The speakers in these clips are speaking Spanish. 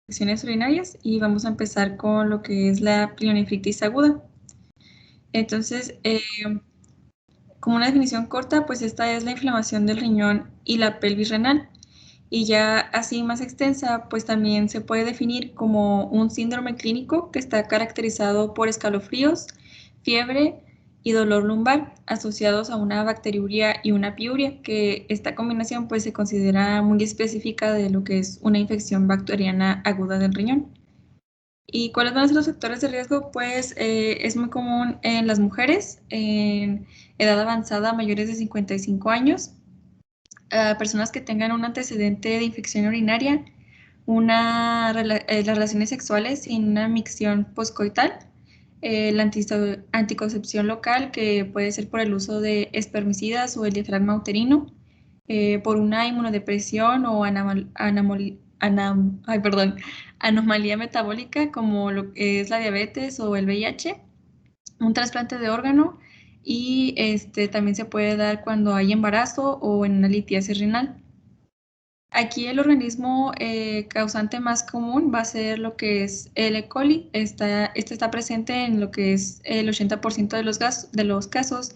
infecciones urinarias y vamos a empezar con lo que es la pielonefritis aguda. Entonces, como una definición corta, pues esta es la inflamación del riñón y la pelvis renal. Y ya así más extensa, pues también se puede definir como un síndrome clínico que está caracterizado por escalofríos, fiebre y dolor lumbar asociados a una bacteriuria y una piuria, que esta combinación pues se considera muy específica de lo que es una infección bacteriana aguda del riñón. ¿Y cuáles van a ser los factores de riesgo? Pues es muy común en las mujeres en edad avanzada mayores de 55 años, a personas que tengan un antecedente de infección urinaria, las relaciones sexuales sin una micción poscoital, la anticoncepción local, que puede ser por el uso de espermicidas o el diafragma uterino, por una inmunodepresión o anomalía metabólica como lo que es la diabetes o el VIH, un trasplante de órgano y también se puede dar cuando hay embarazo o en una litiasis renal. Aquí el organismo causante más común va a ser lo que es el E. coli. Este está presente en lo que es el 80% de los casos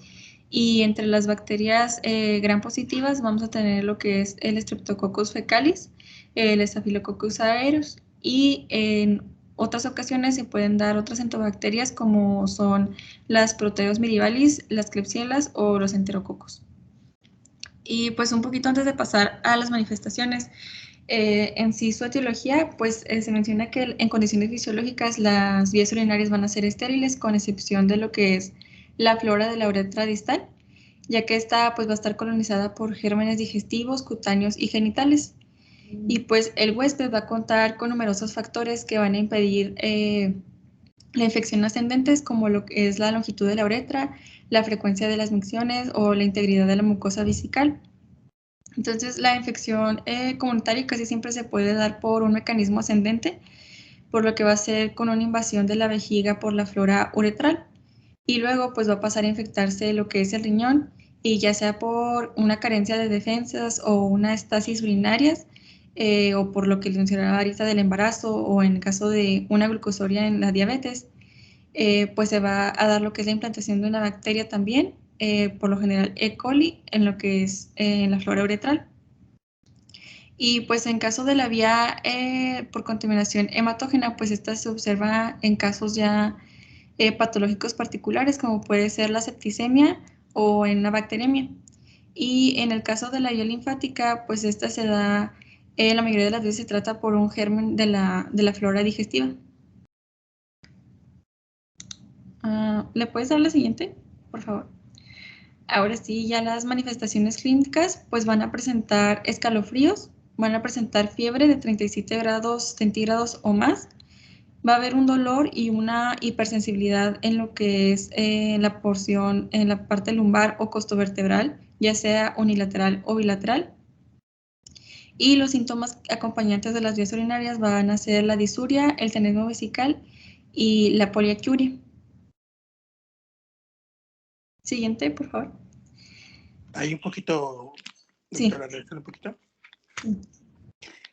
y entre las bacterias gram positivas vamos a tener lo que es el Streptococcus fecalis, el Staphylococcus aureus y en otras ocasiones se pueden dar otras entobacterias como son las Proteus mirabilis, las Klebsiellas o los enterococos. Y pues un poquito antes de pasar a las manifestaciones, en sí su etiología, pues se menciona que en condiciones fisiológicas las vías urinarias van a ser estériles, con excepción de lo que es la flora de la uretra distal, ya que esta pues va a estar colonizada por gérmenes digestivos, cutáneos y genitales. Y pues el huésped va a contar con numerosos factores que van a impedir la infección ascendentes, como lo que es la longitud de la uretra, la frecuencia de las micciones o la integridad de la mucosa vesical. Entonces, la infección comunitaria casi siempre se puede dar por un mecanismo ascendente, por lo que va a ser con una invasión de la vejiga por la flora uretral. Y luego, pues va a pasar a infectarse lo que es el riñón, y ya sea por una carencia de defensas o una estasis urinarias, o por lo que les mencionaba ahorita del embarazo, o en el caso de una glucosuria en la diabetes, pues se va a dar lo que es la implantación de una bacteria también, por lo general E. coli, en lo que es la flora uretral. Y pues en caso de la vía por contaminación hematógena, pues esta se observa en casos ya patológicos particulares, como puede ser la septicemia o en una bacteremia. Y en el caso de la vía linfática, pues esta se da, la mayoría de las veces se trata por un germen de la flora digestiva. ¿Le puedes dar la siguiente, por favor? Ahora sí, ya las manifestaciones clínicas pues van a presentar escalofríos, van a presentar fiebre de 37 grados centígrados o más, va a haber un dolor y una hipersensibilidad en lo que es la porción, en la parte lumbar o costovertebral, ya sea unilateral o bilateral. Y los síntomas acompañantes de las vías urinarias van a ser la disuria, el tenesmo vesical y la poliacuria. Siguiente, por favor. Hay un poquito, doctora, Sí. un poquito.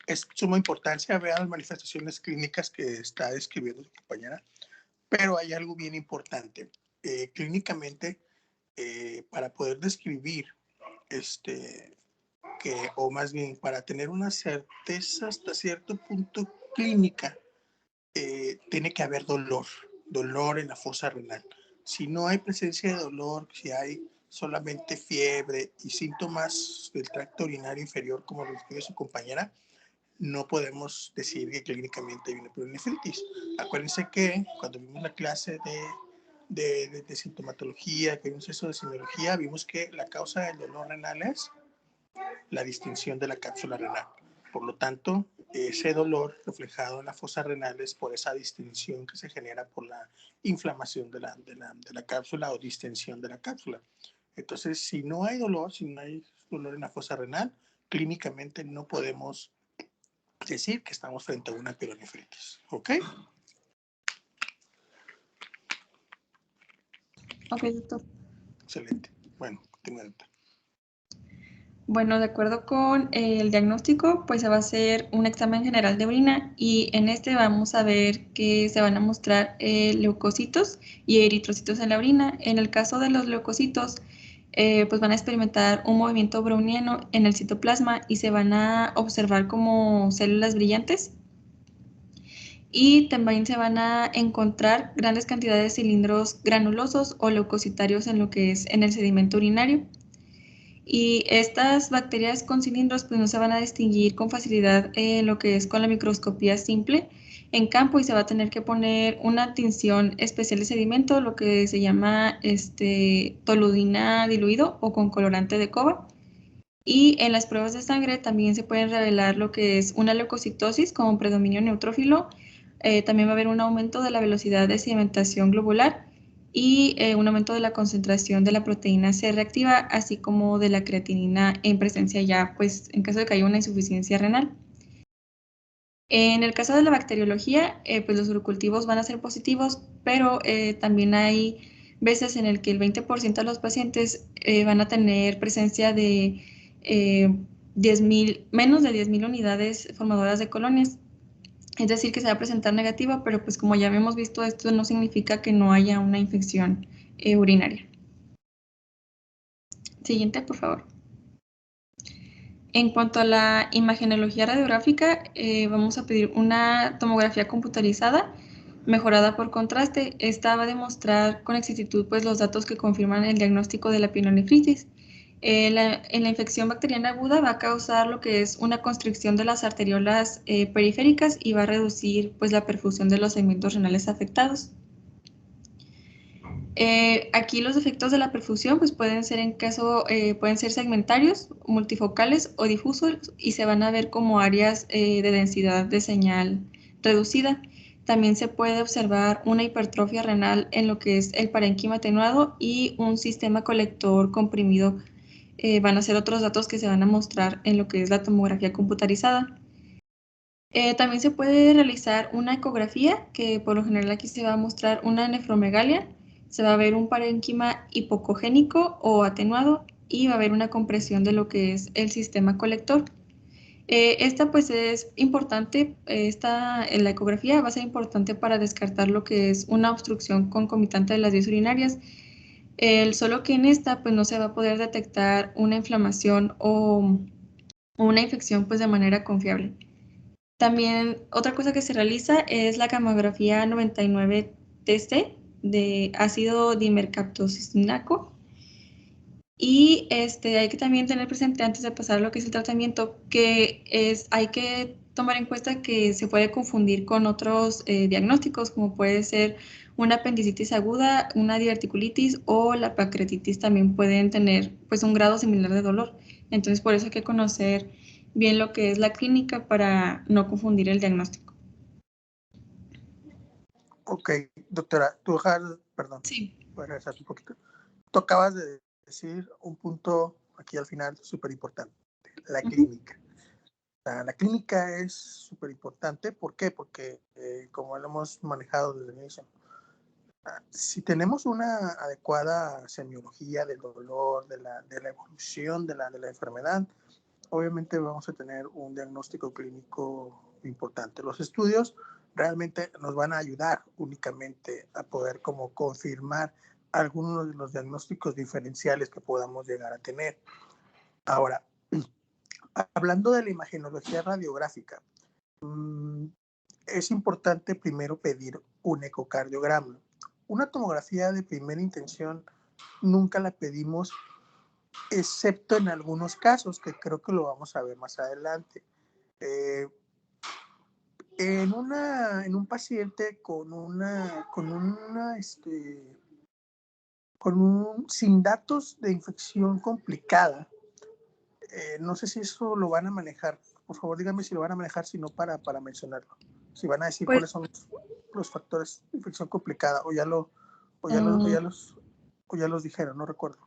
Es suma importancia ver las manifestaciones clínicas que está describiendo su compañera, pero hay algo bien importante. Clínicamente, para poder describir o más bien para tener una certeza hasta cierto punto clínica, tiene que haber dolor en la fosa renal. Si no hay presencia de dolor, si hay solamente fiebre y síntomas del tracto urinario inferior, como lo describe su compañera, no podemos decir que clínicamente hay una pielonefritis. Acuérdense que cuando vimos la clase de sintomatología, que vimos eso de semiología, vimos que la causa del dolor renal es la distinción de la cápsula renal. Por lo tanto, ese dolor reflejado en la fosa renal es por esa distinción que se genera por la inflamación de la cápsula o distensión de la cápsula. Entonces, si no hay dolor en la fosa renal, clínicamente no podemos decir que estamos frente a una pielonefritis. ¿Ok? Ok, doctor. Excelente. Bueno, continúa, doctor. Bueno, de acuerdo con el diagnóstico, pues se va a hacer un examen general de orina y en este vamos a ver que se van a mostrar leucocitos y eritrocitos en la orina. En el caso de los leucocitos, pues van a experimentar un movimiento browniano en el citoplasma y se van a observar como células brillantes. Y también se van a encontrar grandes cantidades de cilindros granulosos o leucocitarios en lo que es en el sedimento urinario. Y estas bacterias con cilindros pues no se van a distinguir con facilidad lo que es con la microscopía simple en campo y se va a tener que poner una tinción especial de sedimento, lo que se llama toluidina diluido o con colorante de coba. Y en las pruebas de sangre también se pueden revelar lo que es una leucocitosis con predominio neutrófilo. También va a haber un aumento de la velocidad de sedimentación globular y un aumento de la concentración de la proteína C reactiva, así como de la creatinina en presencia ya, pues en caso de que haya una insuficiencia renal. En el caso de la bacteriología, pues los urocultivos van a ser positivos, pero también hay veces en el que el 20% de los pacientes van a tener presencia de 10.000, menos de 10.000 unidades formadoras de colonias. Es decir, que se va a presentar negativa, pero pues como ya habíamos visto, esto no significa que no haya una infección urinaria. Siguiente, por favor. En cuanto a la imagenología radiográfica, vamos a pedir una tomografía computarizada mejorada por contraste. Esta va a demostrar con exactitud pues, los datos que confirman el diagnóstico de la pielonefritis. En la infección bacteriana aguda va a causar lo que es una constricción de las arteriolas periféricas y va a reducir pues, la perfusión de los segmentos renales afectados. Aquí los efectos de la perfusión pues pueden ser pueden ser segmentarios, multifocales o difusos y se van a ver como áreas de densidad de señal reducida. También se puede observar una hipertrofia renal en lo que es el parénquima atenuado y un sistema colector comprimido. Van a ser otros datos que se van a mostrar en lo que es la tomografía computarizada. También se puede realizar una ecografía, que por lo general aquí se va a mostrar una nefromegalia, se va a ver un parénquima hipocogénico o atenuado y va a haber una compresión de lo que es el sistema colector. Esta pues es importante, en la ecografía va a ser importante para descartar lo que es una obstrucción concomitante de las vías urinarias. Solo que en esta pues no se va a poder detectar una inflamación o una infección pues de manera confiable. También otra cosa que se realiza es la gamografía 99-TC de ácido dimercaptosinaco. Y hay que también tener presente antes de pasar lo que es el tratamiento, hay que tomar en cuenta que se puede confundir con otros diagnósticos, como puede ser una apendicitis aguda, una diverticulitis o la pancreatitis también pueden tener pues un grado similar de dolor. Entonces por eso hay que conocer bien lo que es la clínica para no confundir el diagnóstico. Ok, doctora, perdón, Sí. voy a regresar un poquito. Tú acabas de decir un punto aquí al final súper importante, la clínica. La clínica es súper importante, ¿por qué? Porque como lo hemos manejado desde el inicio, si tenemos una adecuada semiología del dolor, de la evolución de la enfermedad, obviamente vamos a tener un diagnóstico clínico importante. Los estudios realmente nos van a ayudar únicamente a poder como confirmar algunos de los diagnósticos diferenciales que podamos llegar a tener. Ahora, hablando de la imagenología radiográfica, es importante primero pedir un ecocardiograma. Una tomografía de primera intención nunca la pedimos, excepto en algunos casos, que creo que lo vamos a ver más adelante. En un paciente sin datos de infección complicada, no sé si eso lo van a manejar. Por favor, díganme si lo van a manejar, si no para mencionarlo. Si van a decir Pues, cuáles son los factores de infección complicada, o ya los dijeron, no recuerdo.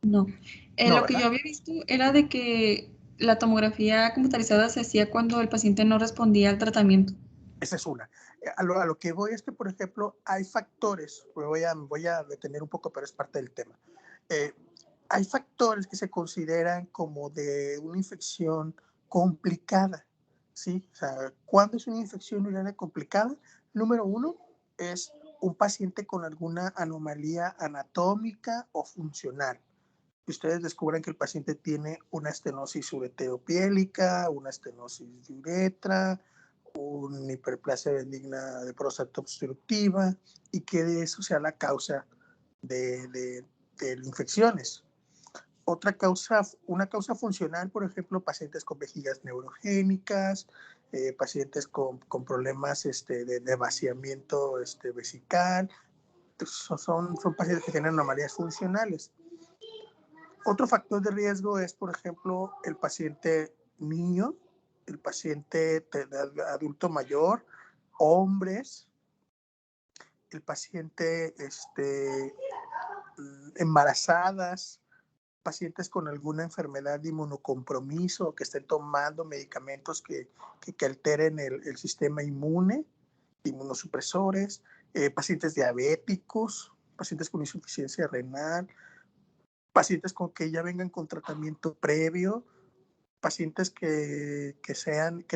no. No, Lo que ¿verdad? yo había visto era de que la tomografía computarizada se hacía cuando el paciente no respondía al tratamiento. Esa es una. A lo que voy es que, por ejemplo, hay factores, voy a detener un poco, pero es parte del tema. hay factores que se consideran como de una infección complicada, ¿sí? O sea, ¿cuándo es una infección urinaria complicada? Número uno es un paciente con alguna anomalía anatómica o funcional. Ustedes descubren que el paciente tiene una estenosis ureteropiélica, una estenosis de uretra, una hiperplasia benigna de próstata obstructiva y que de eso sea la causa de infecciones. Una causa funcional, por ejemplo, pacientes con vejigas neurogénicas, pacientes con problemas de vaciamiento vesical, son pacientes que tienen anomalías funcionales. Otro factor de riesgo es, por ejemplo, el paciente niño, el paciente adulto mayor, hombres, el paciente embarazadas, pacientes con alguna enfermedad de inmunocompromiso, que estén tomando medicamentos que alteren el sistema inmune, inmunosupresores, pacientes diabéticos, pacientes con insuficiencia renal, pacientes con que ya vengan con tratamiento previo, pacientes que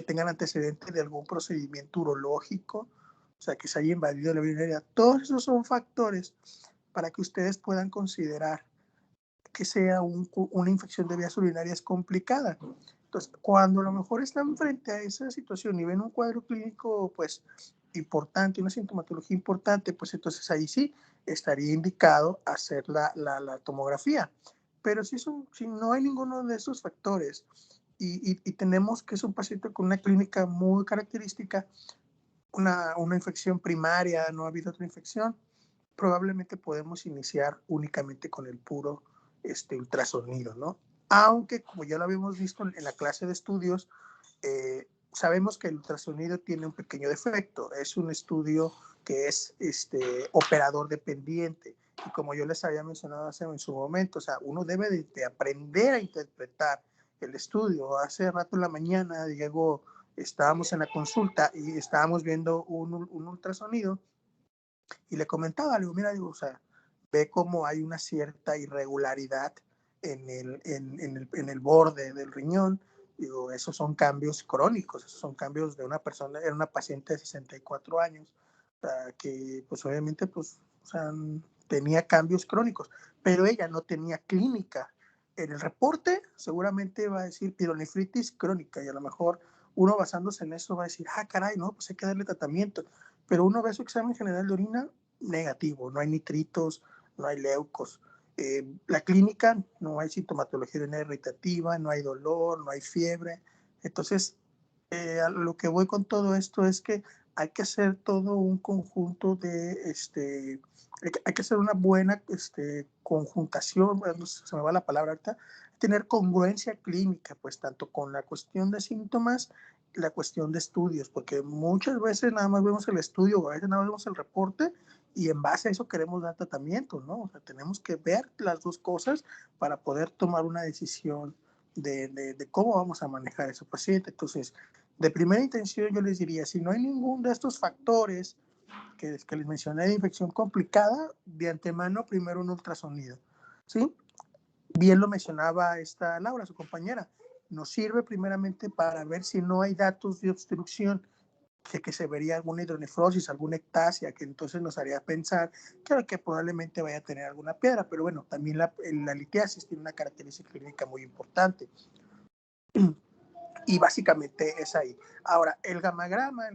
tengan antecedentes de algún procedimiento urológico, o sea, que se haya invadido la vía urinaria. Todos esos son factores para que ustedes puedan considerar que sea una infección de vías urinarias complicada. Entonces, cuando a lo mejor están frente a esa situación y ven un cuadro clínico, pues, importante, una sintomatología importante, pues entonces ahí sí estaría indicado hacer la tomografía. Pero si no hay ninguno de esos factores y tenemos que es un paciente con una clínica muy característica, una infección primaria, no ha habido otra infección, probablemente podemos iniciar únicamente con el puro ultrasonido, ¿no? Aunque, como ya lo habíamos visto en la clase de estudios, sabemos que el ultrasonido tiene un pequeño defecto. Es un estudio que es operador dependiente. Y como yo les había mencionado en su momento, o sea, uno debe de aprender a interpretar el estudio. Hace rato en la mañana, Diego, estábamos en la consulta y estábamos viendo un ultrasonido y le comentaba, le digo, mira, digo, o sea, ve cómo hay una cierta irregularidad en el borde del riñón. Digo, esos son cambios crónicos, esos son cambios de una persona, era una paciente de 64 años, que pues obviamente pues, o sea, tenía cambios crónicos, pero ella no tenía clínica. En el reporte seguramente va a decir pielonefritis crónica y a lo mejor uno basándose en eso va a decir, ah, caray, no, pues hay que darle tratamiento. Pero uno ve su examen general de orina negativo, no hay nitritos, no hay leucos. La clínica no hay sintomatología urinaria irritativa, no hay dolor, no hay fiebre. Entonces, a lo que voy con todo esto es que hay que hacer todo un conjunto hay que hacer una buena conjuntación, no se me va la palabra ahorita, tener congruencia clínica, pues tanto con la cuestión de síntomas, la cuestión de estudios, porque muchas veces nada más vemos el estudio, o a veces nada más vemos el reporte, y en base a eso queremos dar tratamiento, ¿no? O sea, tenemos que ver las dos cosas para poder tomar una decisión de cómo vamos a manejar a ese paciente. Entonces, de primera intención yo les diría, si no hay ninguno de estos factores que les mencioné de infección complicada, de antemano primero un ultrasonido, ¿sí? Bien lo mencionaba esta Laura, su compañera, nos sirve primeramente para ver si no hay datos de obstrucción, que se vería alguna hidronefrosis, alguna ectasia, que entonces nos haría pensar que probablemente vaya a tener alguna piedra, pero bueno, también la litiasis tiene una característica clínica muy importante. Y básicamente es ahí. Ahora, el gamagrama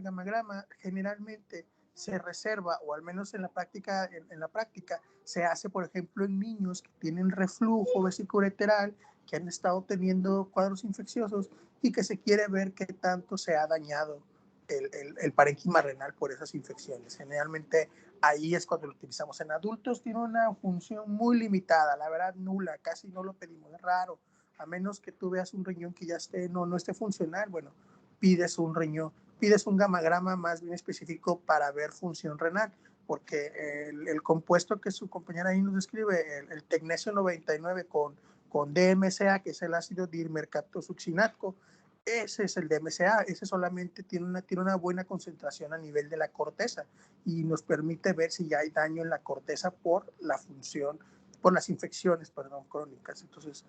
generalmente se reserva, o al menos en la práctica, se hace, por ejemplo, en niños que tienen reflujo vesicoureteral, que han estado teniendo cuadros infecciosos y que se quiere ver qué tanto se ha dañado el parénquima renal por esas infecciones. Generalmente ahí es cuando lo utilizamos. En adultos tiene una función muy limitada, la verdad nula, casi no lo pedimos, es raro, a menos que tú veas un riñón que ya no esté funcional, bueno, pides un riñón, pides un gamagrama más bien específico para ver función renal, porque el compuesto que su compañera ahí nos describe, el tecnesio 99 con DMCA, que es el ácido dimercaptosuccinato, ese es el DMCA, ese solamente tiene una buena concentración a nivel de la corteza y nos permite ver si ya hay daño en la corteza por la función por las infecciones, perdón, crónicas. Entonces,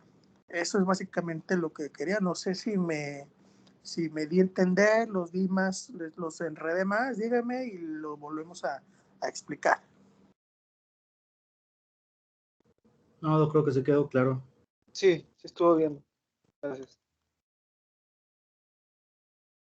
eso es básicamente lo que quería. No sé si me di a entender, los enredé más, dígame y lo volvemos a explicar. No, creo que se quedó claro. Sí, sí estuvo bien. Gracias.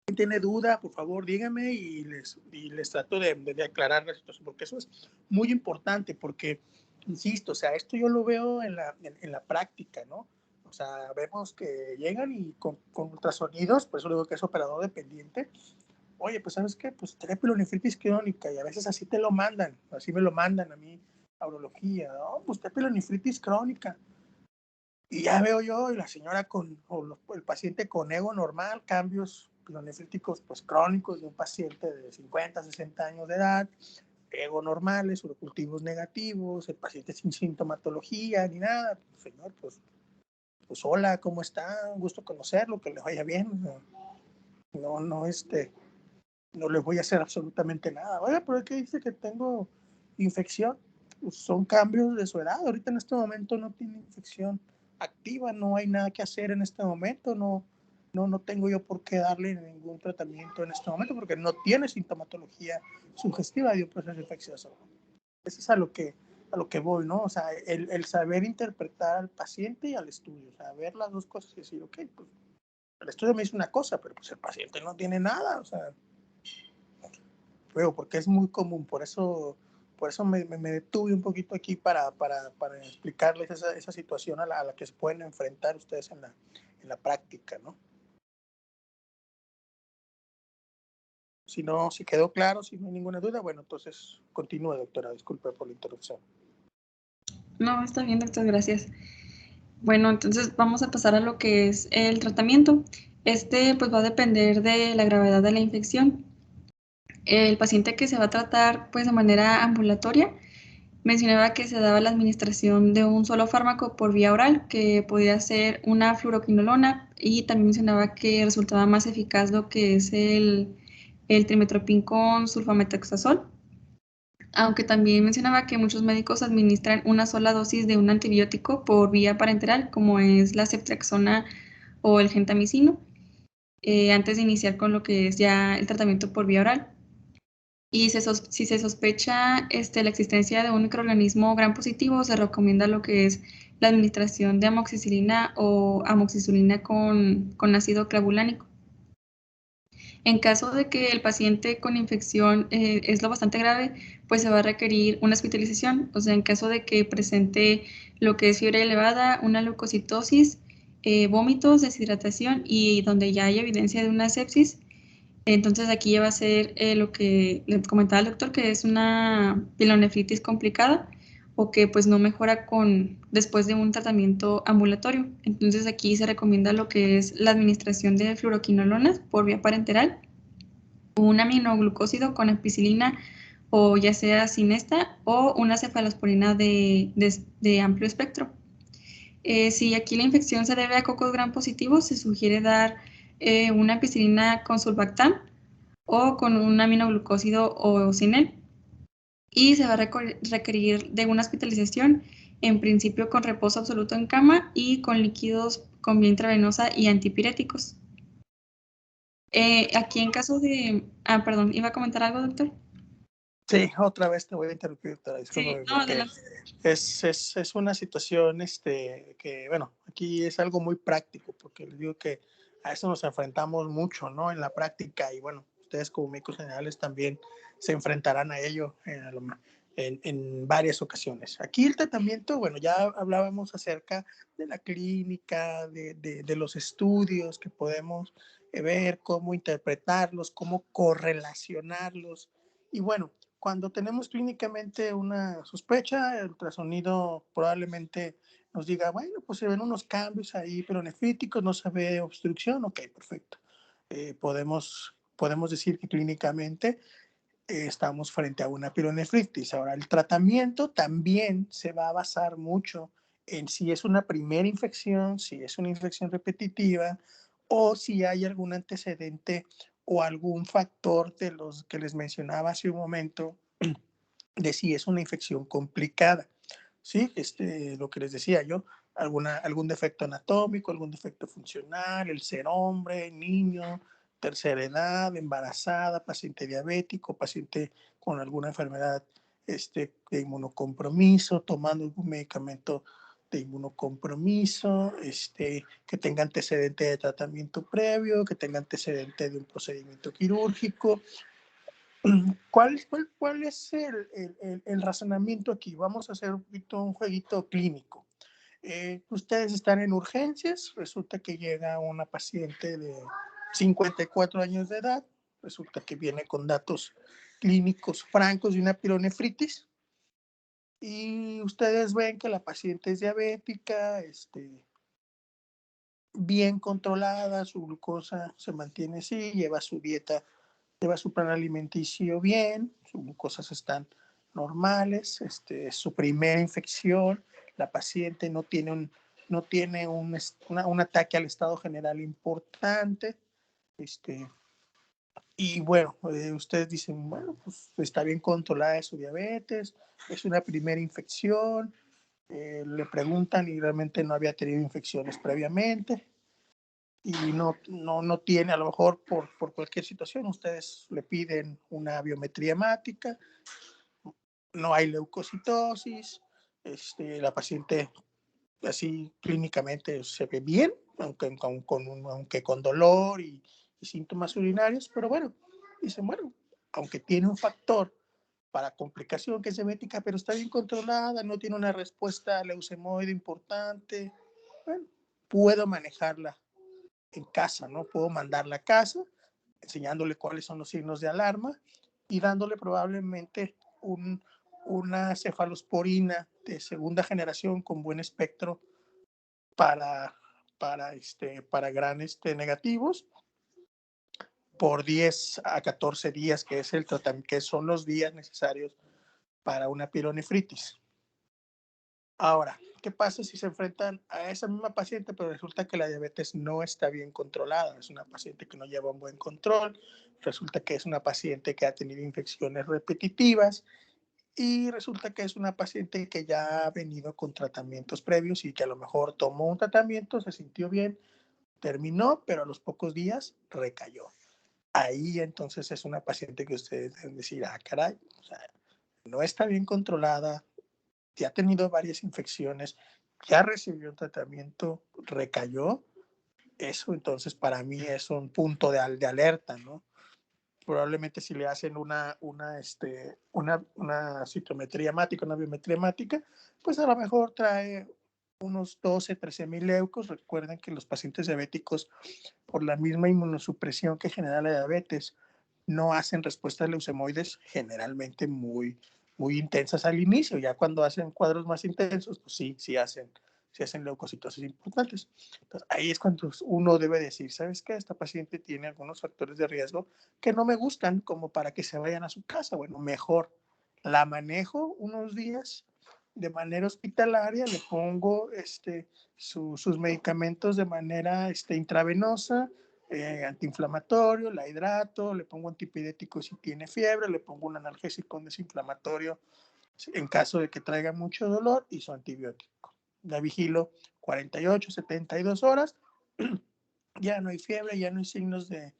Si tiene duda, por favor, dígame y les trato de aclarar la situación, porque eso es muy importante, porque, insisto, o sea, esto yo lo veo en la práctica, ¿no? O sea, vemos que llegan y con ultrasonidos, por eso digo que es operador dependiente. Oye, pues, ¿sabes qué? Pues tenés pielonefritis crónica y a veces así te lo mandan, así me lo mandan a mí a urología, ¿no? Pues tenés pielonefritis crónica. Y ya veo yo, y la señora el paciente con ego normal, cambios pielonefríticos pues crónicos de un paciente de 50, 60 años de edad, ego normales, urocultivos negativos, el paciente sin sintomatología ni nada. Señor, pues hola, ¿cómo está? Un gusto conocerlo, que le vaya bien. No, no le voy a hacer absolutamente nada. Oiga, pero es que dice que tengo infección. Pues son cambios de su edad. Ahorita en este momento no tiene infección activa, no hay nada que hacer en este momento, no tengo yo por qué darle ningún tratamiento en este momento porque no tiene sintomatología sugestiva de un proceso infeccioso. Eso es a lo que voy, ¿no? O sea, el saber interpretar al paciente y al estudio, o sea, ver las dos cosas y decir, ok, pues el estudio me dice una cosa, pero pues el paciente no tiene nada, o sea, porque es muy común, por eso me detuve un poquito aquí para explicarles esa situación a la que se pueden enfrentar ustedes en la práctica, ¿no? Si quedó claro, si no hay ninguna duda, bueno, entonces continúe, doctora, disculpe por la interrupción. No, está bien, doctor, gracias. Bueno, entonces vamos a pasar a lo que es el tratamiento. Pues va a depender de la gravedad de la infección. El paciente que se va a tratar pues de manera ambulatoria mencionaba que se daba la administración de un solo fármaco por vía oral, que podía ser una fluoroquinolona, y también mencionaba que resultaba más eficaz lo que es el trimethoprim con sulfamethoxazol, aunque también mencionaba que muchos médicos administran una sola dosis de un antibiótico por vía parenteral, como es la ceftriaxona o el gentamicino, antes de iniciar con lo que es ya el tratamiento por vía oral. Y si se sospecha la existencia de un microorganismo gram positivo, se recomienda lo que es la administración de amoxicilina o amoxicilina con ácido clavulánico. En caso de que el paciente con infección es lo bastante grave, pues se va a requerir una hospitalización. O sea, en caso de que presente lo que es fiebre elevada, una leucocitosis, vómitos, deshidratación y donde ya hay evidencia de una sepsis, entonces aquí ya va a ser lo que le comentaba el doctor, que es una pielonefritis complicada o que pues no mejora después de un tratamiento ambulatorio. Entonces aquí se recomienda lo que es la administración de fluoroquinolonas por vía parenteral, un aminoglucósido con ampicilina o ya sea sin esta o una cefalosporina de amplio espectro. Si aquí la infección se debe a cocos gram positivos, se sugiere dar una ampicilina con sulbactam o con un aminoglucósido o sin él. Y se va a requerir de una hospitalización, en principio con reposo absoluto en cama y con líquidos con vía intravenosa y antipiréticos. Aquí en caso de... perdón, ¿iba a comentar algo, doctor? Sí, otra vez te voy a interrumpir, doctora, discúlpame, Sí, no, porque adelante. es una situación que, bueno, aquí es algo muy práctico, porque les digo que a eso nos enfrentamos mucho, ¿no? En la práctica, y bueno, ustedes como médicos generales también se enfrentarán a ello en varias ocasiones. Aquí el tratamiento, bueno, ya hablábamos acerca de la clínica, de los estudios que podemos ver, cómo interpretarlos, cómo correlacionarlos, y bueno, cuando tenemos clínicamente una sospecha, el ultrasonido probablemente nos diga, bueno, pues se ven unos cambios ahí pielonefríticos, no se ve obstrucción, ok, perfecto. Podemos decir que clínicamente estamos frente a una pielonefritis. Ahora, el tratamiento también se va a basar mucho en si es una primera infección, si es una infección repetitiva o si hay algún antecedente o algún factor de los que les mencionaba hace un momento de si es una infección complicada. Sí, lo que les decía yo, algún defecto anatómico, algún defecto funcional, el ser hombre, niño, tercera edad, embarazada, paciente diabético, paciente con alguna enfermedad de inmunocompromiso, tomando algún medicamento de inmunocompromiso, que tenga antecedente de tratamiento previo, que tenga antecedente de un procedimiento quirúrgico. ¿Cuál es el razonamiento aquí? Vamos a hacer un jueguito clínico. Ustedes están en urgencias, resulta que llega una paciente de 54 años de edad, resulta que viene con datos clínicos francos de una pielonefritis, y ustedes ven que la paciente es diabética, bien controlada, su glucosa se mantiene así, lleva su dieta, lleva su plan alimenticio bien, sus glucosas están normales, es su primera infección, la paciente no tiene un ataque al estado general importante, y bueno, ustedes dicen, bueno, pues está bien controlada de su diabetes, es una primera infección, le preguntan y realmente no había tenido infecciones previamente y no tiene, a lo mejor por cualquier situación, ustedes le piden una biometría hemática, no hay leucocitosis, la paciente así clínicamente se ve bien, aunque con dolor y síntomas urinarios, pero bueno, dicen, bueno, aunque tiene un factor para complicación que es diabética, pero está bien controlada, no tiene una respuesta leucemoide importante, bueno, puedo manejarla en casa, ¿no? Puedo mandarla a casa, enseñándole cuáles son los signos de alarma y dándole probablemente una cefalosporina de segunda generación con buen espectro para, para gran negativos por 10 a 14 días, que es el tratamiento, que son los días necesarios para una pielonefritis. Ahora, ¿qué pasa si se enfrentan a esa misma paciente, pero resulta que la diabetes no está bien controlada? Es una paciente que no lleva un buen control, resulta que es una paciente que ha tenido infecciones repetitivas y resulta que es una paciente que ya ha venido con tratamientos previos y que a lo mejor tomó un tratamiento, se sintió bien, terminó, pero a los pocos días recayó. Ahí entonces es una paciente que ustedes deben decir, ah, caray, o sea, no está bien controlada, ya ha tenido varias infecciones, ya recibió un tratamiento, recayó, eso entonces para mí es un punto de alerta, ¿no? Probablemente si le hacen una citometría hemática, una biometría hemática, pues a lo mejor trae unos 12, 13 mil leucos. Recuerden que los pacientes diabéticos, por la misma inmunosupresión que genera la diabetes, no hacen respuestas leucemoides generalmente muy intensas al inicio. Ya cuando hacen cuadros más intensos, pues sí hacen leucocitosis importantes. Entonces, ahí es cuando uno debe decir, ¿sabes qué? Esta paciente tiene algunos factores de riesgo que no me gustan como para que se vayan a su casa. Bueno, mejor la manejo unos días de manera hospitalaria, le pongo sus medicamentos de manera intravenosa, antiinflamatorio, la hidrato, le pongo antipirético si tiene fiebre, le pongo un analgésico desinflamatorio en caso de que traiga mucho dolor y su antibiótico. La vigilo 48, 72 horas, ya no hay fiebre, ya no hay signos de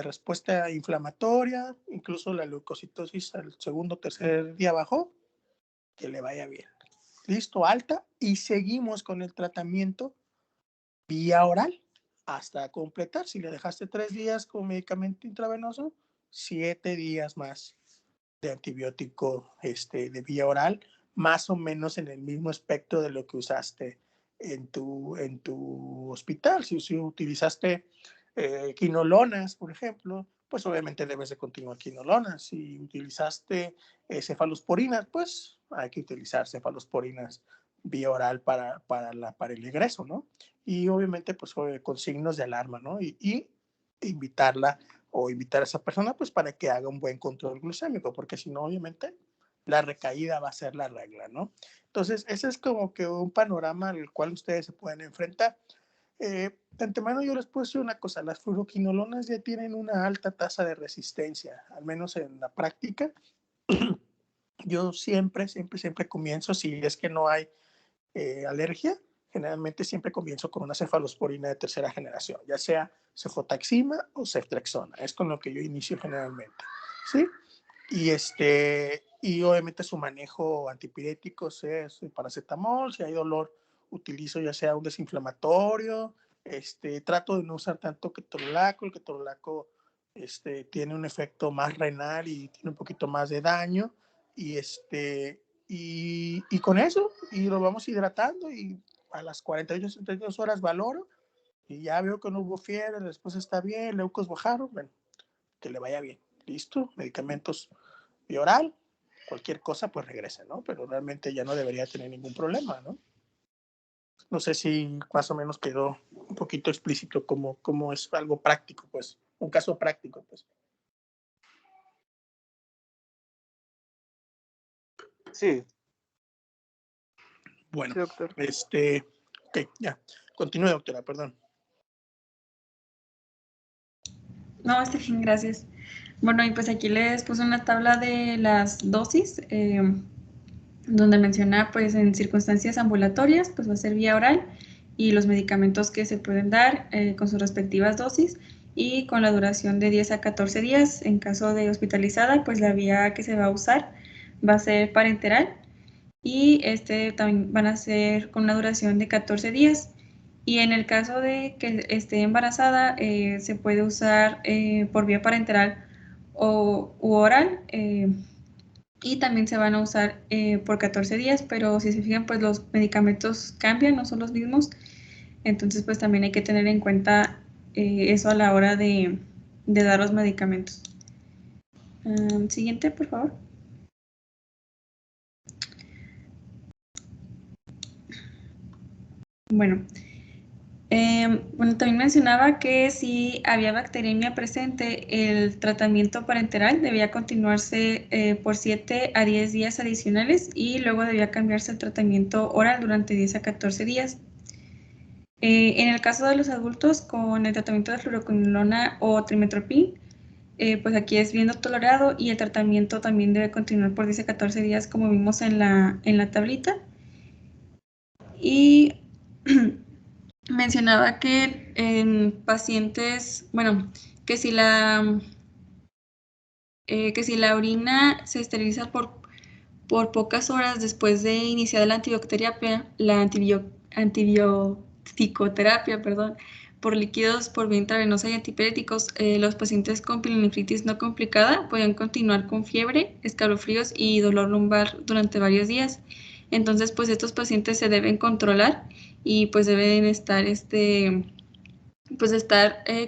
respuesta inflamatoria, incluso la leucocitosis al segundo o tercer día bajó, que le vaya bien. Listo, alta, y seguimos con el tratamiento vía oral hasta completar. Si le dejaste 3 días con medicamento intravenoso, 7 días más de antibiótico de vía oral, más o menos en el mismo espectro de lo que usaste en tu hospital. Si utilizaste quinolonas, por ejemplo, pues obviamente debes de continuar quinolonas. Si utilizaste cefalosporinas, pues hay que utilizar cefalosporinas vía oral para el ingreso, ¿no? Y obviamente pues con signos de alarma, ¿no? Y invitarla o invitar a esa persona pues para que haga un buen control glucémico, porque si no, obviamente, la recaída va a ser la regla, ¿no? Entonces, ese es como que un panorama al cual ustedes se pueden enfrentar. De antemano yo les puedo decir una cosa, las fluoroquinolonas ya tienen una alta tasa de resistencia, al menos en la práctica. Yo siempre comienzo, si es que no hay alergia, generalmente siempre comienzo con una cefalosporina de tercera generación, ya sea cefotaxima o ceftrexona. Es con lo que yo inicio generalmente, ¿sí? Y obviamente su manejo antipirético es paracetamol. Si hay dolor, utilizo ya sea un desinflamatorio. Trato de no usar tanto ketorolaco. El ketorolaco tiene un efecto más renal y tiene un poquito más de daño. Y con eso, y lo vamos hidratando, y a las 48, 72 horas valoro, y ya veo que no hubo fiebre, después está bien, leucos bajaron, bueno, que le vaya bien. Listo, medicamentos y oral, cualquier cosa pues regrese, ¿no? Pero realmente ya no debería tener ningún problema, ¿no? No sé si más o menos quedó un poquito explícito cómo es algo práctico, pues, un caso práctico, pues. Sí, Bueno, sí, doctor. ok, ya. Continúe, doctora, perdón. No, está bien, gracias. Bueno, y pues aquí les puse una tabla de las dosis, donde menciona, pues en circunstancias ambulatorias, pues va a ser vía oral, y los medicamentos que se pueden dar con sus respectivas dosis, y con la duración de 10 a 14 días. En caso de hospitalizada, pues la vía que se va a usar va a ser parenteral, y también van a ser con una duración de 14 días. Y en el caso de que esté embarazada, se puede usar por vía parenteral u oral, y también se van a usar por 14 días, pero si se fijan, pues los medicamentos cambian, no son los mismos. Entonces, pues también hay que tener en cuenta eso a la hora de dar los medicamentos. Siguiente, por favor. Bueno, también mencionaba que si había bacteremia presente, el tratamiento parenteral debía continuarse por 7 a 10 días adicionales, y luego debía cambiarse el tratamiento oral durante 10 a 14 días. En el caso de los adultos con el tratamiento de fluoroquinolona o trimethoprim, pues aquí es bien tolerado, y el tratamiento también debe continuar por 10 a 14 días, como vimos en la tablita. Y mencionaba que en pacientes, bueno, que si la orina se esteriliza por pocas horas después de iniciar la antibacteriapia, la antibioticoterapia, perdón, por líquidos por vía intravenosa y antipiréticos, los pacientes con pielonefritis no complicada podían continuar con fiebre, escalofríos y dolor lumbar durante varios días. Entonces, pues estos pacientes se deben controlar, y pues deben estar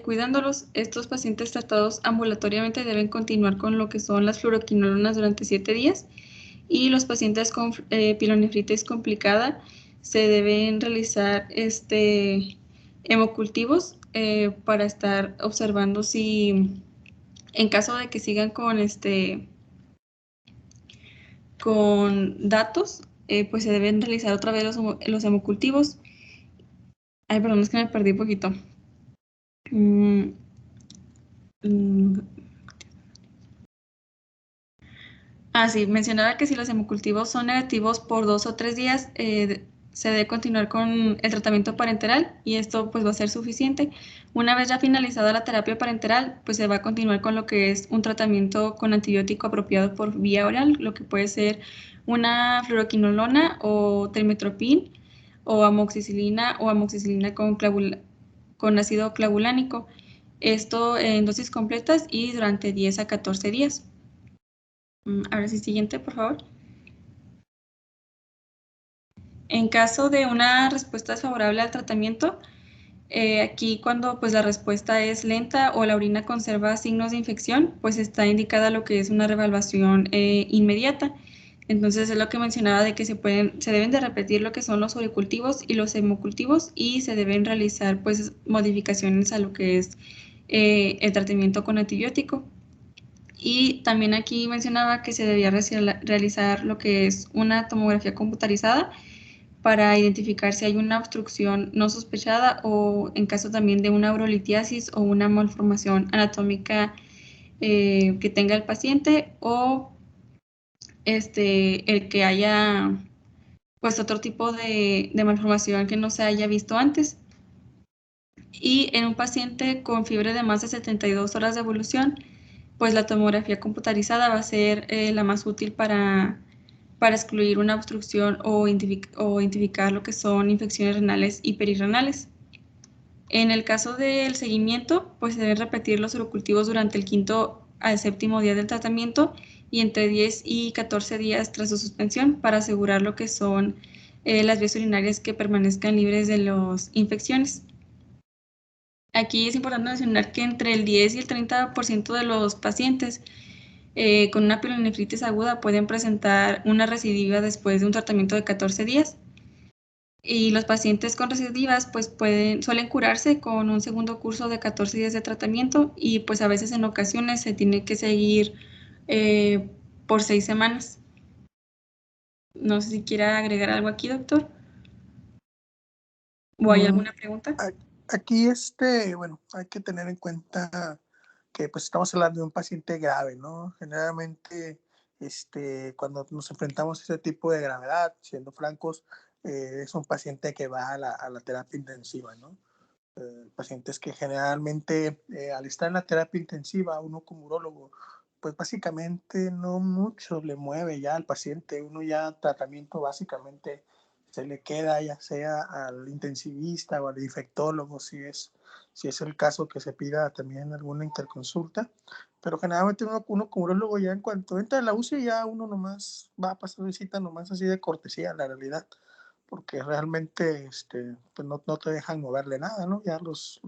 cuidándolos. Estos pacientes tratados ambulatoriamente deben continuar con lo que son las fluoroquinolonas durante 7 días, y los pacientes con pielonefritis complicada se deben realizar hemocultivos para estar observando si, en caso de que sigan con datos, pues se deben realizar otra vez los hemocultivos. Ay, perdón, es que me perdí un poquito. Sí, mencionaba que si los hemocultivos son negativos por 2 o 3 días, se debe continuar con el tratamiento parenteral, y esto pues va a ser suficiente. Una vez ya finalizada la terapia parenteral, pues se va a continuar con lo que es un tratamiento con antibiótico apropiado por vía oral, lo que puede ser una fluoroquinolona o trimethoprim, o amoxicilina con ácido clavulánico. Esto en dosis completas y durante 10 a 14 días. Ahora sí, siguiente, por favor. En caso de una respuesta desfavorable al tratamiento, aquí cuando pues la respuesta es lenta o la orina conserva signos de infección, pues está indicada lo que es una reevaluación inmediata. Entonces es lo que mencionaba, de que se deben de repetir lo que son los uricultivos y los hemocultivos, y se deben realizar pues modificaciones a lo que es el tratamiento con antibiótico. Y también aquí mencionaba que se debía realizar lo que es una tomografía computarizada para identificar si hay una obstrucción no sospechada, o en caso también de una urolitiasis o una malformación anatómica que tenga el paciente, o el que haya pues otro tipo de malformación que no se haya visto antes. Y en un paciente con fiebre de más de 72 horas de evolución, pues la tomografía computarizada va a ser la más útil para excluir una obstrucción o identificar lo que son infecciones renales y perirrenales. En el caso del seguimiento, pues se deben repetir los urocultivos durante el 5º al 7º día del tratamiento y entre 10 y 14 días tras su suspensión para asegurar lo que son las vías urinarias que permanezcan libres de las infecciones. Aquí es importante mencionar que entre el 10 y el 30% de los pacientes con una pielonefritis aguda pueden presentar una recidiva después de un tratamiento de 14 días. Y los pacientes con recidivas pues suelen curarse con un segundo curso de 14 días de tratamiento y pues a veces en ocasiones se tiene que seguir por 6 semanas. No sé si quiera agregar algo aquí, doctor. ¿O hay alguna pregunta? Aquí, bueno, hay que tener en cuenta que pues estamos hablando de un paciente grave, ¿no? Generalmente, cuando nos enfrentamos a ese tipo de gravedad, siendo francos, es un paciente que va a la terapia intensiva, ¿no? Pacientes que generalmente al estar en la terapia intensiva, uno como urólogo, pues básicamente no mucho le mueve ya al paciente, uno ya tratamiento básicamente se le queda ya sea al intensivista o al infectólogo si es el caso que se pida también alguna interconsulta, pero generalmente uno como urólogo ya en cuanto entra a la UCI ya uno nomás va a pasar visita nomás así de cortesía, la realidad, porque realmente pues no te dejan moverle nada, ¿no? Ya los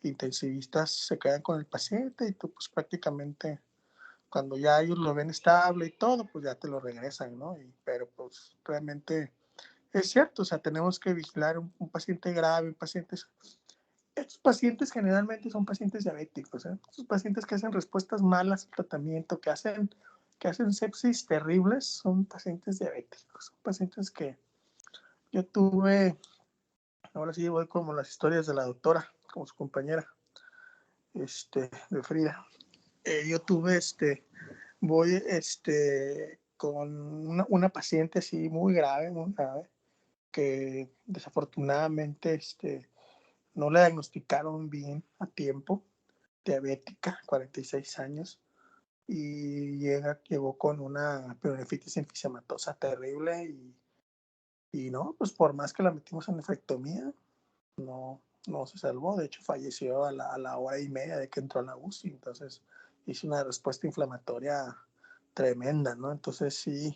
intensivistas se quedan con el paciente y tú pues prácticamente cuando ya ellos lo ven estable y todo, pues ya te lo regresan, ¿no? Pero pues realmente es cierto, o sea, tenemos que vigilar un paciente grave, estos pacientes generalmente son pacientes diabéticos, ¿eh? Estos pacientes que hacen respuestas malas al tratamiento, que hacen sepsis terribles, son pacientes diabéticos, son pacientes que yo tuve, ahora sí voy como las historias de la doctora, como su compañera, de Frida. Yo tuve, voy, con una paciente así muy grave, que desafortunadamente, no le diagnosticaron bien a tiempo, diabética, 46 años, y llegó con una pielonefritis enfisematosa terrible y no, pues por más que la metimos en nefrectomía, no se salvó. De hecho, falleció a la hora y media de que entró a la UCI. Entonces, hizo una respuesta inflamatoria tremenda, ¿no? Entonces, sí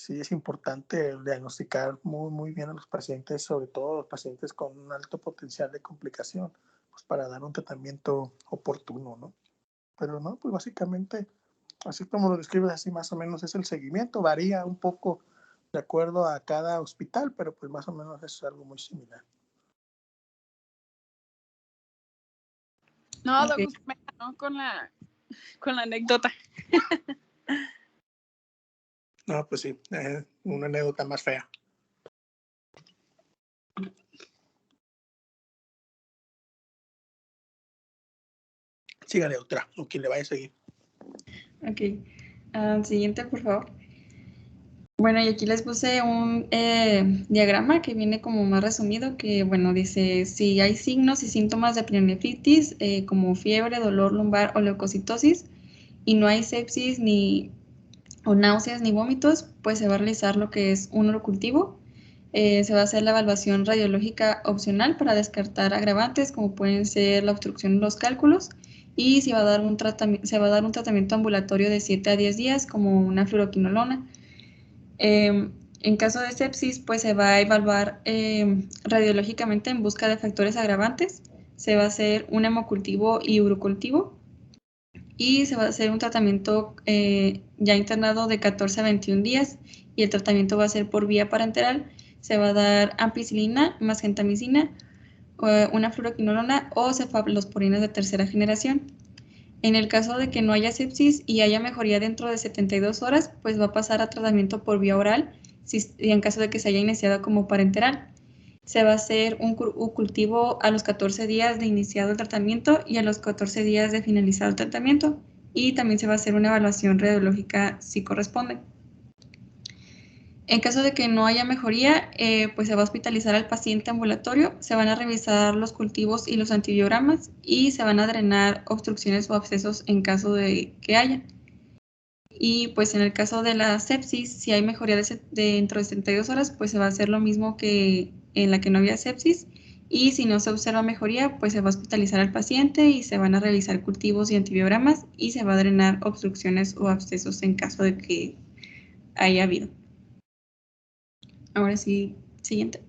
es importante diagnosticar muy, muy bien a los pacientes, sobre todo los pacientes con un alto potencial de complicación, pues para dar un tratamiento oportuno, ¿no? Pero no, pues básicamente, así como lo describes, así más o menos es el seguimiento. Varía un poco de acuerdo a cada hospital, pero pues más o menos es algo muy similar. No, Ok. Doc, me ganó con la anécdota. No, pues sí, una anécdota más fea. Sígale otra, o quien le vaya a seguir. Ok. Siguiente, por favor. Bueno, y aquí les puse un diagrama que viene como más resumido, que bueno, dice si hay signos y síntomas de pielonefritis, como fiebre, dolor lumbar o leucocitosis, y no hay sepsis o náuseas ni vómitos, pues se va a realizar lo que es un urocultivo. Se va a hacer la evaluación radiológica opcional para descartar agravantes, como pueden ser la obstrucción en los cálculos, y se va a dar un tratamiento ambulatorio de 7 a 10 días, como una fluoroquinolona. En caso de sepsis, pues se va a evaluar radiológicamente en busca de factores agravantes. Se va a hacer un hemocultivo y urocultivo y se va a hacer un tratamiento ya internado de 14 a 21 días y el tratamiento va a ser por vía parenteral. Se va a dar ampicilina más gentamicina, una fluoroquinolona o cefalosporinas de tercera generación. En el caso de que no haya sepsis y haya mejoría dentro de 72 horas, pues va a pasar a tratamiento por vía oral y en caso de que se haya iniciado como parenteral. Se va a hacer un cultivo a los 14 días de iniciado el tratamiento y a los 14 días de finalizado el tratamiento y también se va a hacer una evaluación radiológica si corresponde. En caso de que no haya mejoría, pues se va a hospitalizar al paciente ambulatorio, se van a revisar los cultivos y los antibiogramas y se van a drenar obstrucciones o abscesos en caso de que haya. Y pues en el caso de la sepsis, si hay mejoría dentro de 72 horas, pues se va a hacer lo mismo que en la que no había sepsis. Y si no se observa mejoría, pues se va a hospitalizar al paciente y se van a realizar cultivos y antibiogramas y se va a drenar obstrucciones o abscesos en caso de que haya habido. Ahora sí, siguiente.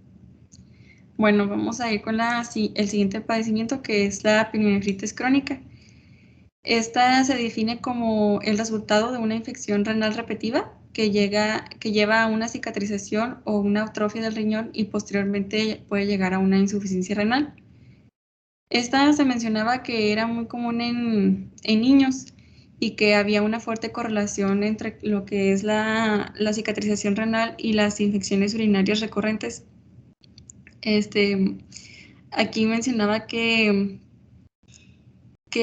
Bueno, vamos a ir con el siguiente padecimiento, que es la pielonefritis crónica. Esta se define como el resultado de una infección renal repetitiva que lleva a una cicatrización o una atrofia del riñón y posteriormente puede llegar a una insuficiencia renal. Esta se mencionaba que era muy común en niños y que había una fuerte correlación entre lo que es la cicatrización renal y las infecciones urinarias recurrentes. Aquí mencionaba que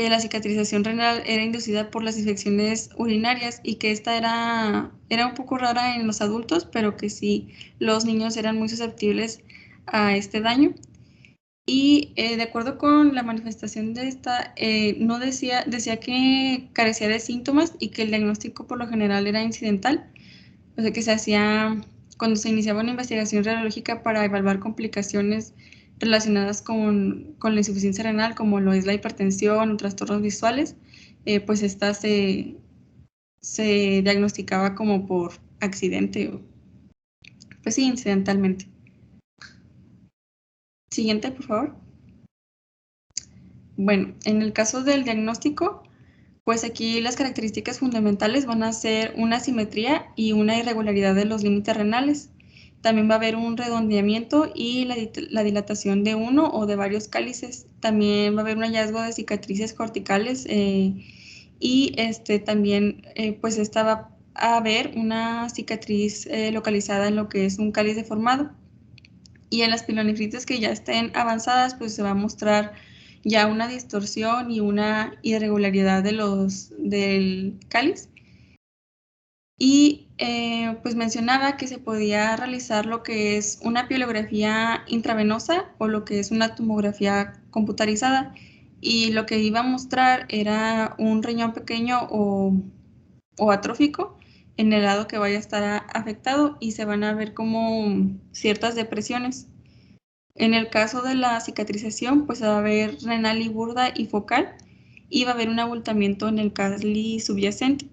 la cicatrización renal era inducida por las infecciones urinarias y que esta era un poco rara en los adultos, pero que sí, los niños eran muy susceptibles a este daño. Y de acuerdo con la manifestación de esta, no decía que carecía de síntomas y que el diagnóstico por lo general era incidental, o sea que se hacía cuando se iniciaba una investigación radiológica para evaluar complicaciones relacionadas con la insuficiencia renal, como lo es la hipertensión o trastornos visuales, pues esta se diagnosticaba como por accidente, o, pues sí, incidentalmente. Siguiente, por favor. Bueno, en el caso del diagnóstico, pues aquí las características fundamentales van a ser una asimetría y una irregularidad de los límites renales. También va a haber un redondeamiento y la dilatación de uno o de varios cálices. También va a haber un hallazgo de cicatrices corticales y también pues esta va a haber una cicatriz localizada en lo que es un cáliz deformado. Y en las pielonefritis que ya estén avanzadas, pues se va a mostrar ya una distorsión y una irregularidad del cáliz. Y pues mencionaba que se podía realizar lo que es una pielografía intravenosa o lo que es una tomografía computarizada. Y lo que iba a mostrar era un riñón pequeño o atrófico en el lado que vaya a estar afectado y se van a ver como ciertas depresiones. En el caso de la cicatrización, pues va a haber renal y burda y focal y va a haber un abultamiento en el cáliz subyacente.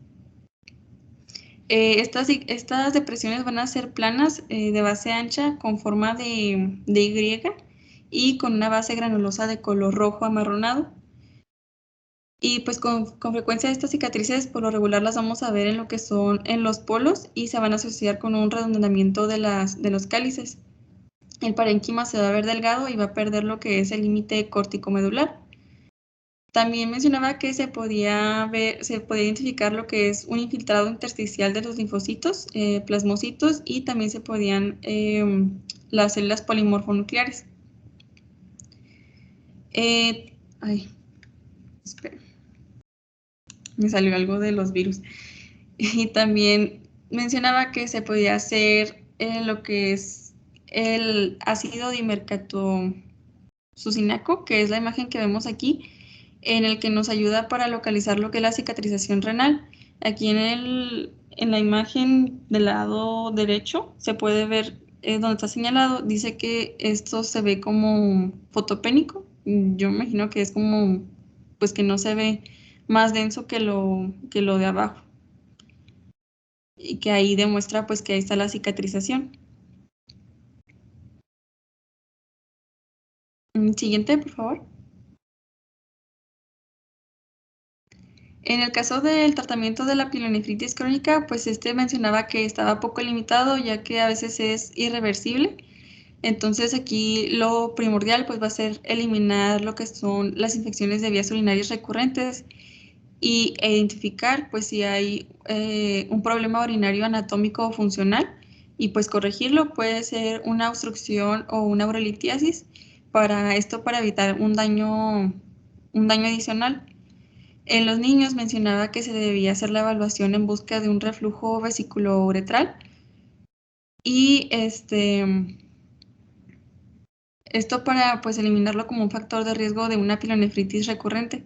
Estas depresiones van a ser planas de base ancha con forma de Y y con una base granulosa de color rojo amarronado. Y pues con frecuencia estas cicatrices por lo regular las vamos a ver en lo que son en los polos y se van a asociar con un redondeamiento de los cálices. El parénquima se va a ver delgado y va a perder lo que es el límite córtico-medular. También mencionaba que se podía identificar lo que es un infiltrado intersticial de los linfocitos, plasmocitos y también se podían las células polimorfonucleares. Espera. Me salió algo de los virus. Y también mencionaba que se podía hacer lo que es el ácido dimercatosucinaco, que es la imagen que vemos aquí, en el que nos ayuda para localizar lo que es la cicatrización renal. Aquí en la imagen del lado derecho se puede ver donde está señalado, dice que esto se ve como fotopénico. Yo me imagino que es como, pues que no se ve más denso que lo de abajo. Y que ahí demuestra pues que ahí está la cicatrización. Siguiente, por favor. En el caso del tratamiento de la pielonefritis crónica, pues mencionaba que estaba poco limitado ya que a veces es irreversible. Entonces aquí lo primordial pues va a ser eliminar lo que son las infecciones de vías urinarias recurrentes y identificar pues si hay un problema urinario anatómico o funcional y pues corregirlo. Puede ser una obstrucción o una urolitiasis para evitar un daño adicional. En los niños mencionaba que se debía hacer la evaluación en busca de un reflujo vesículo-uretral y esto para pues eliminarlo como un factor de riesgo de una pilonefritis recurrente.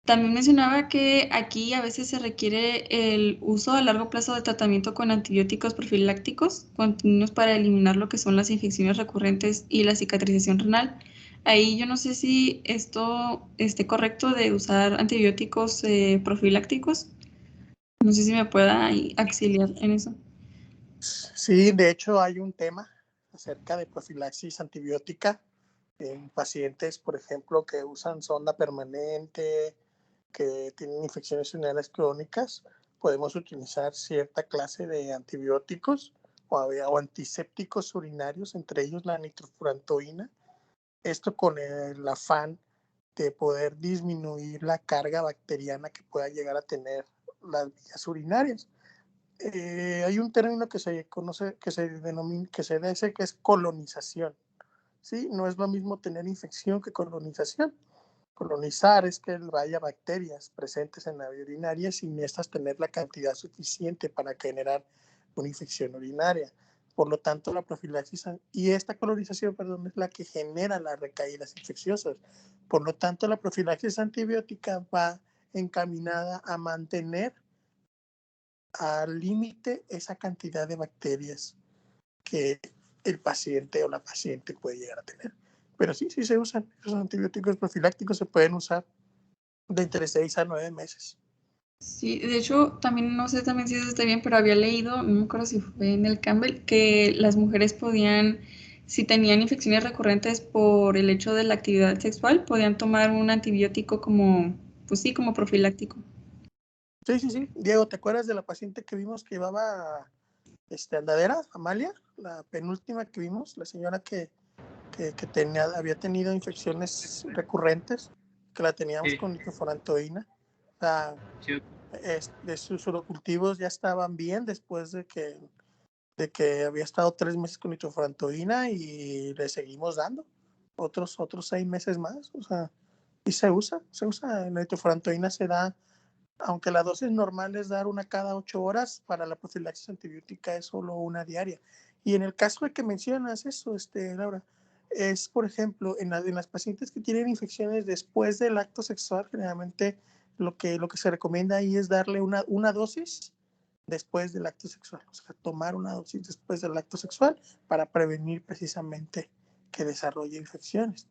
También mencionaba que aquí a veces se requiere el uso a largo plazo de tratamiento con antibióticos profilácticos continuos para eliminar lo que son las infecciones recurrentes y la cicatrización renal. Ahí yo no sé si esto esté correcto de usar antibióticos profilácticos. No sé si me pueda ahí auxiliar en eso. Sí, de hecho hay un tema acerca de profilaxis antibiótica en pacientes, por ejemplo, que usan sonda permanente, que tienen infecciones urinarias crónicas. Podemos utilizar cierta clase de antibióticos o antisépticos urinarios, entre ellos la nitrofurantoína. Esto con el afán de poder disminuir la carga bacteriana que pueda llegar a tener las vías urinarias. Hay un término que se conoce, que se denomina, que se dice que es colonización. ¿Sí? No es lo mismo tener infección que colonización. Colonizar es que haya bacterias presentes en la vía urinaria sin estas tener la cantidad suficiente para generar una infección urinaria. Por lo tanto, la profilaxis y esta colonización, perdón, es la que genera las recaídas infecciosas. Por lo tanto, la profilaxis antibiótica va encaminada a mantener al límite esa cantidad de bacterias que el paciente o la paciente puede llegar a tener. Pero sí se usan. Esos antibióticos profilácticos se pueden usar de entre 6 a 9 meses. Sí, de hecho, también no sé también si eso está bien, pero había leído, no me acuerdo si fue en el Campbell, que las mujeres podían, si tenían infecciones recurrentes por el hecho de la actividad sexual, podían tomar un antibiótico como, pues sí, como profiláctico. Sí. Diego, ¿te acuerdas de la paciente que vimos que llevaba andadera, Amalia? La penúltima que vimos, la señora que había tenido infecciones recurrentes, que la teníamos con nitrofurantoína. O sea, sus urocultivos ya estaban bien después de que había estado 3 meses con nitrofurantoína y le seguimos dando otros 6 meses más. O sea, y se usa. La nitrofurantoína se da, aunque la dosis normal es dar una cada 8 horas, para la profilaxis antibiótica es solo una diaria. Y en el caso de que mencionas eso, Laura, es, por ejemplo, en las pacientes que tienen infecciones después del acto sexual, generalmente lo que se recomienda ahí es darle una dosis después del acto sexual, o sea, tomar una dosis después del acto sexual para prevenir precisamente que desarrolle infecciones.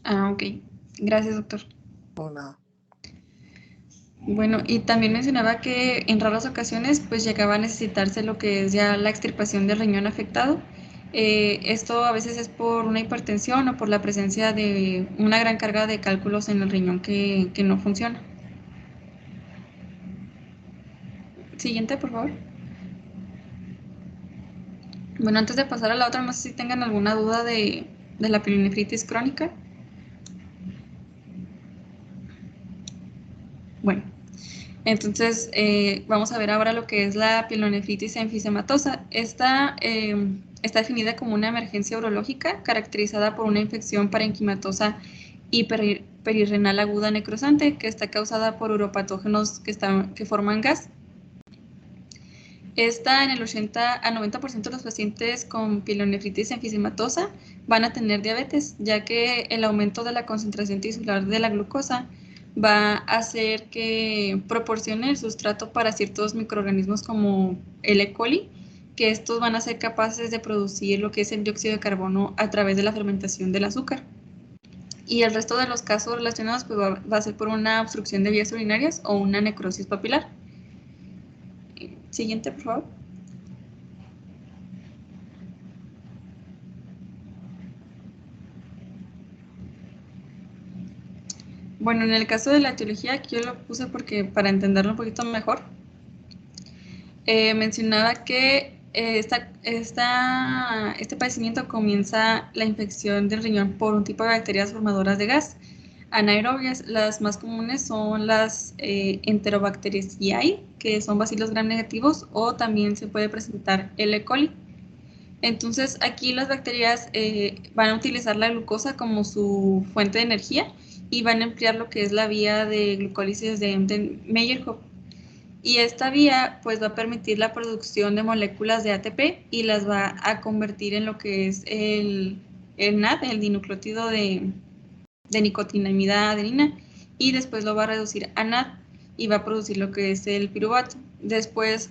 Ah, ok. Gracias, doctor. Una, Bueno, y también mencionaba que en raras ocasiones pues llegaba a necesitarse lo que es ya la extirpación del riñón afectado. Esto a veces es por una hipertensión o por la presencia de una gran carga de cálculos en el riñón que no funciona. Siguiente, por favor. Bueno, antes de pasar a la otra, no sé si tengan alguna duda de la pielonefritis crónica. Bueno, entonces vamos a ver ahora lo que es la pielonefritis enfisematosa. Esta está definida como una emergencia urológica caracterizada por una infección parenquimatosa y perirrenal aguda necrosante que está causada por uropatógenos que forman gas. Esta, en el 80 a 90% de los pacientes con pielonefritis enfisematosa van a tener diabetes, ya que el aumento de la concentración tisular de la glucosa va a hacer que proporcione el sustrato para ciertos microorganismos como el E. coli, que estos van a ser capaces de producir lo que es el dióxido de carbono a través de la fermentación del azúcar. Y el resto de los casos relacionados pues, va a ser por una obstrucción de vías urinarias o una necrosis papilar. Siguiente, por favor. Bueno, en el caso de la etiología, aquí yo lo puse porque para entenderlo un poquito mejor, mencionaba que este padecimiento comienza la infección del riñón por un tipo de bacterias formadoras de gas anaerobias. Las más comunes son las Enterobacteriaceae, que son bacilos gram negativos, o también se puede presentar el E. coli. Entonces, aquí las bacterias van a utilizar la glucosa como su fuente de energía y van a emplear lo que es la vía de glucólisis de Embden-Meyerhof. Y esta vía pues va a permitir la producción de moléculas de ATP y las va a convertir en lo que es el NAD, el dinucleótido de nicotinamida adenina, y después lo va a reducir a NAD y va a producir lo que es el piruvato. Después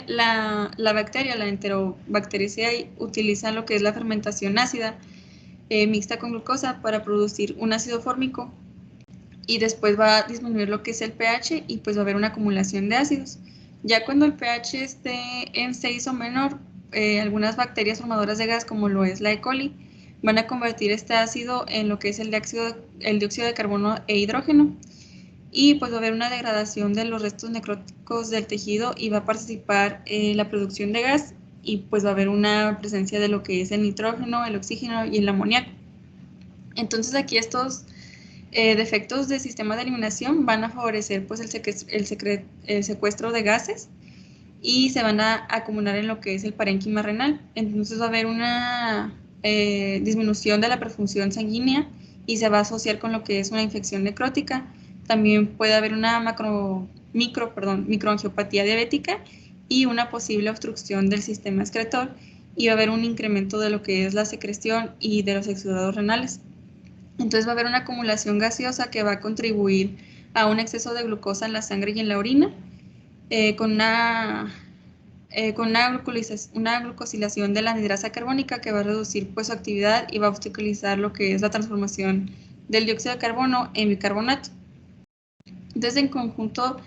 la bacteria, la Enterobacteriaceae, utiliza lo que es la fermentación ácida mixta con glucosa para producir un ácido fórmico, y después va a disminuir lo que es el pH y pues va a haber una acumulación de ácidos. Ya cuando el pH esté en 6 o menor, algunas bacterias formadoras de gas, como lo es la E. coli, van a convertir este ácido en lo que es el dióxido de carbono e hidrógeno, y pues va a haber una degradación de los restos necróticos del tejido y va a participar la producción de gas, y pues va a haber una presencia de lo que es el nitrógeno, el oxígeno y el amoníaco. Entonces aquí estos defectos del sistema de eliminación van a favorecer pues el secuestro de gases y se van a acumular en lo que es el parénquima renal. Entonces va a haber una disminución de la perfusión sanguínea y se va a asociar con lo que es una infección necrótica. También puede haber una microangiopatía diabética y una posible obstrucción del sistema excretor, y va a haber un incremento de lo que es la secreción y de los exudados renales. Entonces va a haber una acumulación gaseosa que va a contribuir a un exceso de glucosa en la sangre y en la orina, con una glucosilación de la anhidrasa carbónica que va a reducir pues su actividad y va a obstaculizar lo que es la transformación del dióxido de carbono en bicarbonato. Entonces, en conjunto,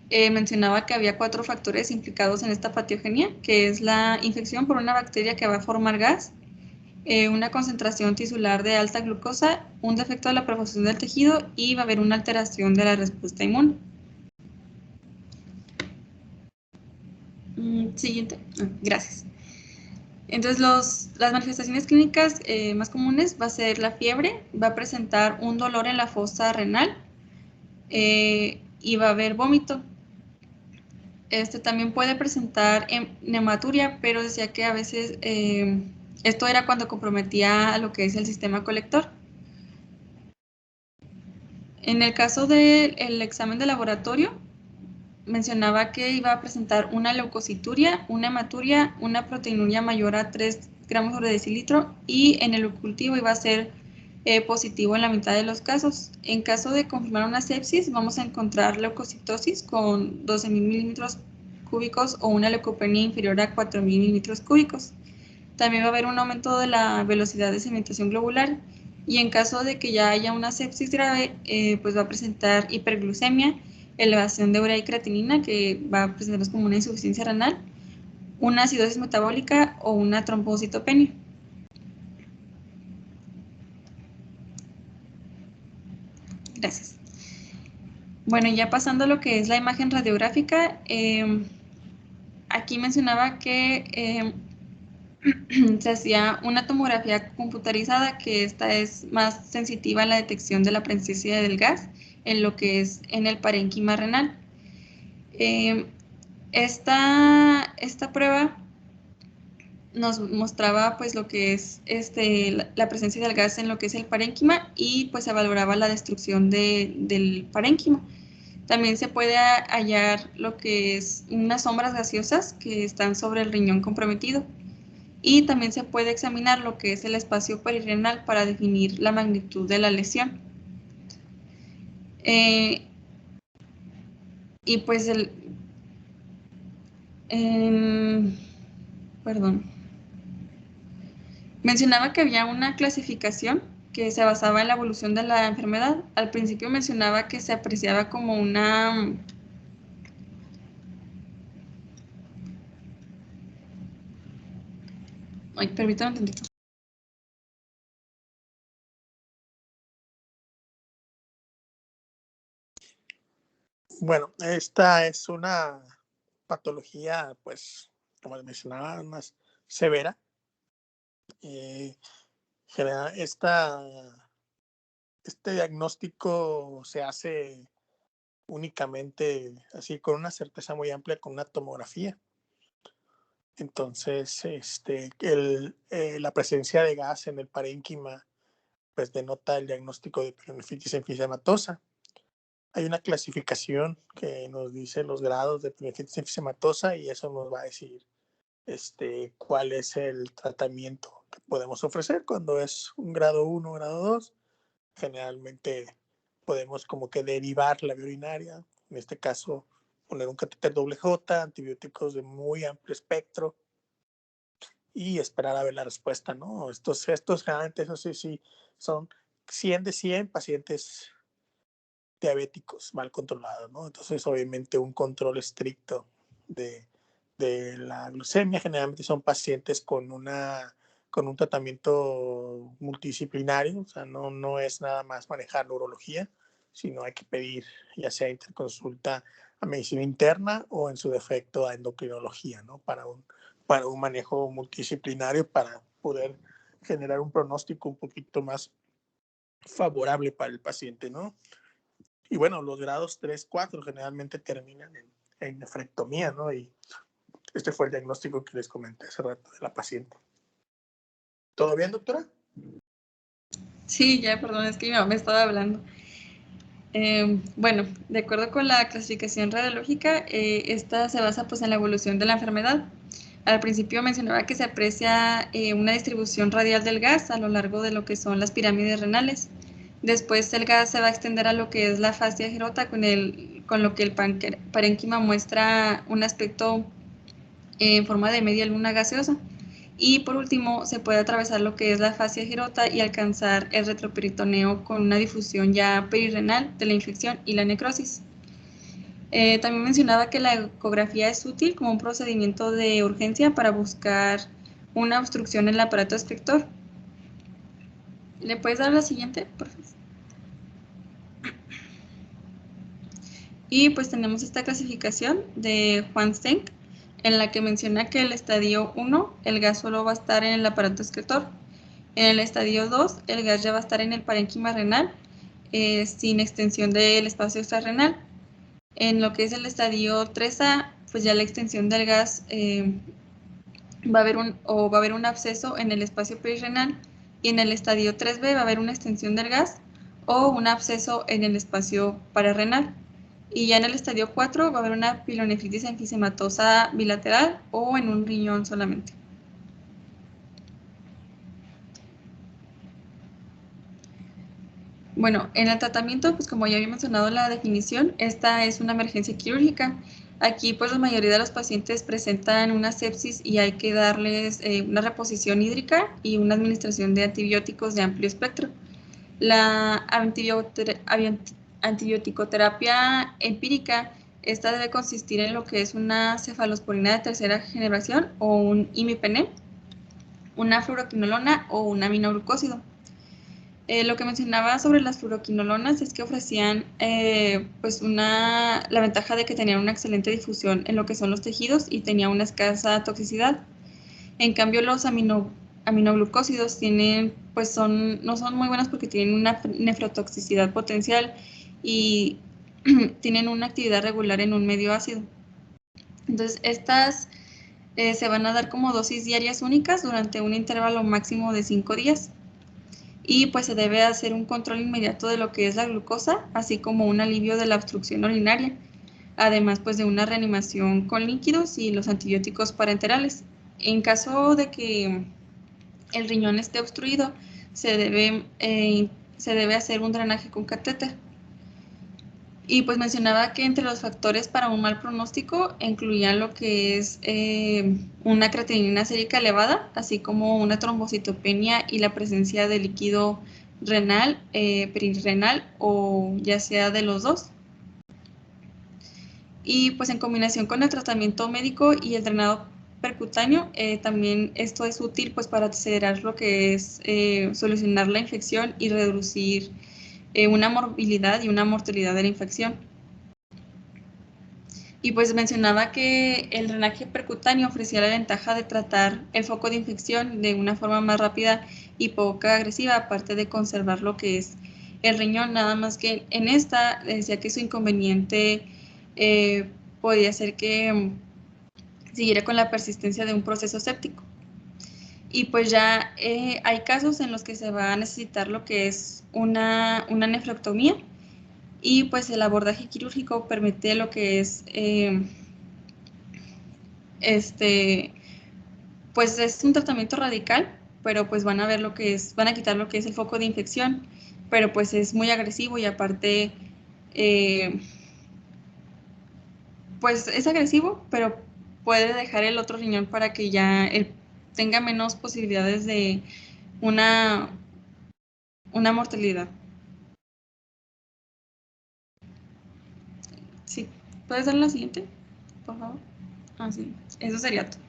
mencionaba que había 4 factores implicados en esta patogenia, que es la infección por una bacteria que va a formar gas, una concentración tisular de alta glucosa, un defecto de la perfusión del tejido, y va a haber una alteración de la respuesta inmune. Siguiente. Gracias. Entonces, las manifestaciones clínicas más comunes va a ser la fiebre, va a presentar un dolor en la fosa renal y va a haber vómito. También puede presentar hematuria, pero decía que a veces esto era cuando comprometía lo que es el sistema colector. En el caso del examen de laboratorio, mencionaba que iba a presentar una leucocituria, una hematuria, una proteinuria mayor a 3 gramos sobre decilitro, y en el cultivo iba a ser positivo en la mitad de los casos. En caso de confirmar una sepsis, vamos a encontrar leucocitosis con 12.000 milímetros cúbicos o una leucopenia inferior a 4.000 milímetros cúbicos. También va a haber un aumento de la velocidad de sedimentación globular, y en caso de que ya haya una sepsis grave, pues va a presentar hiperglucemia, elevación de urea y creatinina, que va a presentarnos como una insuficiencia renal, una acidosis metabólica o una trombocitopenia. Gracias. Bueno, ya pasando a lo que es la imagen radiográfica, aquí mencionaba que se hacía una tomografía computarizada, que esta es más sensitiva a la detección de la presencia del gas en lo que es en el parénquima renal. Esta prueba nos mostraba pues lo que es la presencia del gas en lo que es el parénquima, y pues se valoraba la destrucción del parénquima. También se puede hallar lo que es unas sombras gaseosas que están sobre el riñón comprometido, y también se puede examinar lo que es el espacio perirenal para definir la magnitud de la lesión. Y pues mencionaba que había una clasificación que se basaba en la evolución de la enfermedad. Al principio mencionaba que se apreciaba como una... Ay, permítanme un tantito. Bueno, esta es una patología, pues, como les mencionaba, más severa. Este diagnóstico se hace únicamente así con una certeza muy amplia con una tomografía. Entonces, la presencia de gas en el parénquima pues denota el diagnóstico de pielonefritis enfisematosa. Hay una clasificación que nos dice los grados de pielonefritis enfisematosa y eso nos va a decir cuál es el tratamiento que podemos ofrecer. Cuando es un grado 1, grado 2, generalmente podemos como que derivar la vía urinaria, en este caso poner un catéter doble J, antibióticos de muy amplio espectro y esperar a ver la respuesta, ¿no? Estos generalmente, eso sí, son 100 de 100 pacientes diabéticos mal controlados, ¿no? Entonces, obviamente, un control estricto de la glucemia generalmente son pacientes con un tratamiento multidisciplinario, o sea, no es nada más manejar neurología, sino hay que pedir ya sea interconsulta a medicina interna o en su defecto a endocrinología, ¿no? Para un manejo multidisciplinario para poder generar un pronóstico un poquito más favorable para el paciente, ¿no? Y bueno, los grados 3, 4 generalmente terminan en nefrectomía, ¿no? Y este fue el diagnóstico que les comenté hace rato de la paciente. ¿Todo bien, doctora? Sí, ya, perdón, es que mi mamá me estaba hablando. Bueno, de acuerdo con la clasificación radiológica, esta se basa pues en la evolución de la enfermedad. Al principio mencionaba que se aprecia una distribución radial del gas a lo largo de lo que son las pirámides renales. Después el gas se va a extender a lo que es la fascia girota, con lo que el parénquima muestra un aspecto en forma de media luna gaseosa. Y por último, se puede atravesar lo que es la fascia girota y alcanzar el retroperitoneo con una difusión ya perirrenal de la infección y la necrosis. También mencionaba que la ecografía es útil como un procedimiento de urgencia para buscar una obstrucción en el aparato excretor. ¿Le puedes dar la siguiente, por favor? Y pues tenemos esta clasificación de Juan Stenck, en la que menciona que el estadio 1, el gas solo va a estar en el aparato excretor. En el estadio 2, el gas ya va a estar en el parénquima renal, sin extensión del espacio extrarrenal. En lo que es el estadio 3A, pues ya la extensión del gas va a haber un absceso en el espacio perirrenal, y en el estadio 3B va a haber una extensión del gas o un absceso en el espacio pararrenal. Y ya en el estadio 4 va a haber una pielonefritis enfisematosa bilateral o en un riñón solamente. Bueno, en el tratamiento, pues como ya había mencionado la definición, esta es una emergencia quirúrgica. Aquí, pues la mayoría de los pacientes presentan una sepsis y hay que darles una reposición hídrica y una administración de antibióticos de amplio espectro. La antibioticoterapia empírica, esta debe consistir en lo que es una cefalosporina de tercera generación o un imipenem, una fluoroquinolona o un aminoglucósido. Lo que mencionaba sobre las fluoroquinolonas es que ofrecían la ventaja de que tenían una excelente difusión en lo que son los tejidos y tenía una escasa toxicidad. En cambio, los aminoglucósidos no son muy buenos porque tienen una nefrotoxicidad potencial y tienen una actividad regular en un medio ácido. Entonces, estas se van a dar como dosis diarias únicas durante un intervalo máximo de 5 días. Y pues se debe hacer un control inmediato de lo que es la glucosa, así como un alivio de la obstrucción urinaria, además pues de una reanimación con líquidos y los antibióticos parenterales. En caso de que el riñón esté obstruido, se debe hacer un drenaje con catéter. Y pues mencionaba que entre los factores para un mal pronóstico incluían lo que es una creatinina sérica elevada, así como una trombocitopenia y la presencia de líquido renal, perirrenal o ya sea de los dos. Y pues en combinación con el tratamiento médico y el drenado percutáneo, también esto es útil pues para acelerar lo que es solucionar la infección y reducir una morbilidad y una mortalidad de la infección. Y pues mencionaba que el drenaje percutáneo ofrecía la ventaja de tratar el foco de infección de una forma más rápida y poco agresiva, aparte de conservar lo que es el riñón, nada más que en esta decía que su inconveniente podía ser que siguiera con la persistencia de un proceso séptico. Y pues ya hay casos en los que se va a necesitar lo que es una nefrectomía, y pues el abordaje quirúrgico permite lo que es pues es un tratamiento radical, pero pues van a ver lo que es, van a quitar lo que es el foco de infección, pero pues es muy agresivo y aparte, pues es agresivo, pero puede dejar el otro riñón para que ya él tenga menos posibilidades de una mortalidad. Sí, ¿puedes dar la siguiente, por favor? Ah, sí, eso sería todo.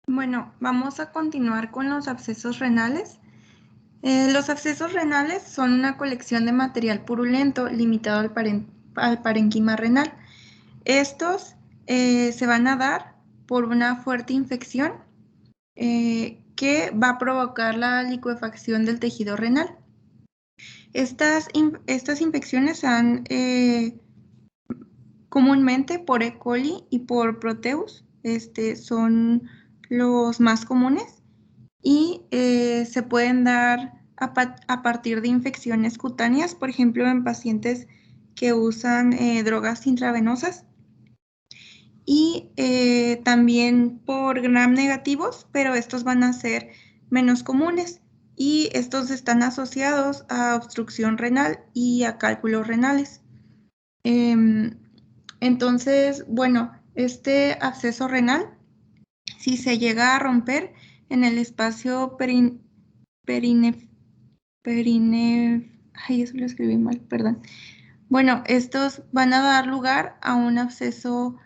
Bueno, vamos a continuar con los abscesos renales. Los abscesos renales son una colección de material purulento limitado al parenquima renal. Estos se van a dar por una fuerte infección que va a provocar la licuefacción del tejido renal. Estas infecciones se dan comúnmente por E. coli y por Proteus, son los más comunes, y se pueden dar a partir de infecciones cutáneas, por ejemplo, en pacientes que usan drogas intravenosas, y también por gram negativos, pero estos van a ser menos comunes, y estos están asociados a obstrucción renal y a cálculos renales. Entonces, bueno, este absceso renal, si se llega a romper en el espacio ay, eso lo escribí mal, perdón. Bueno, estos van a dar lugar a un absceso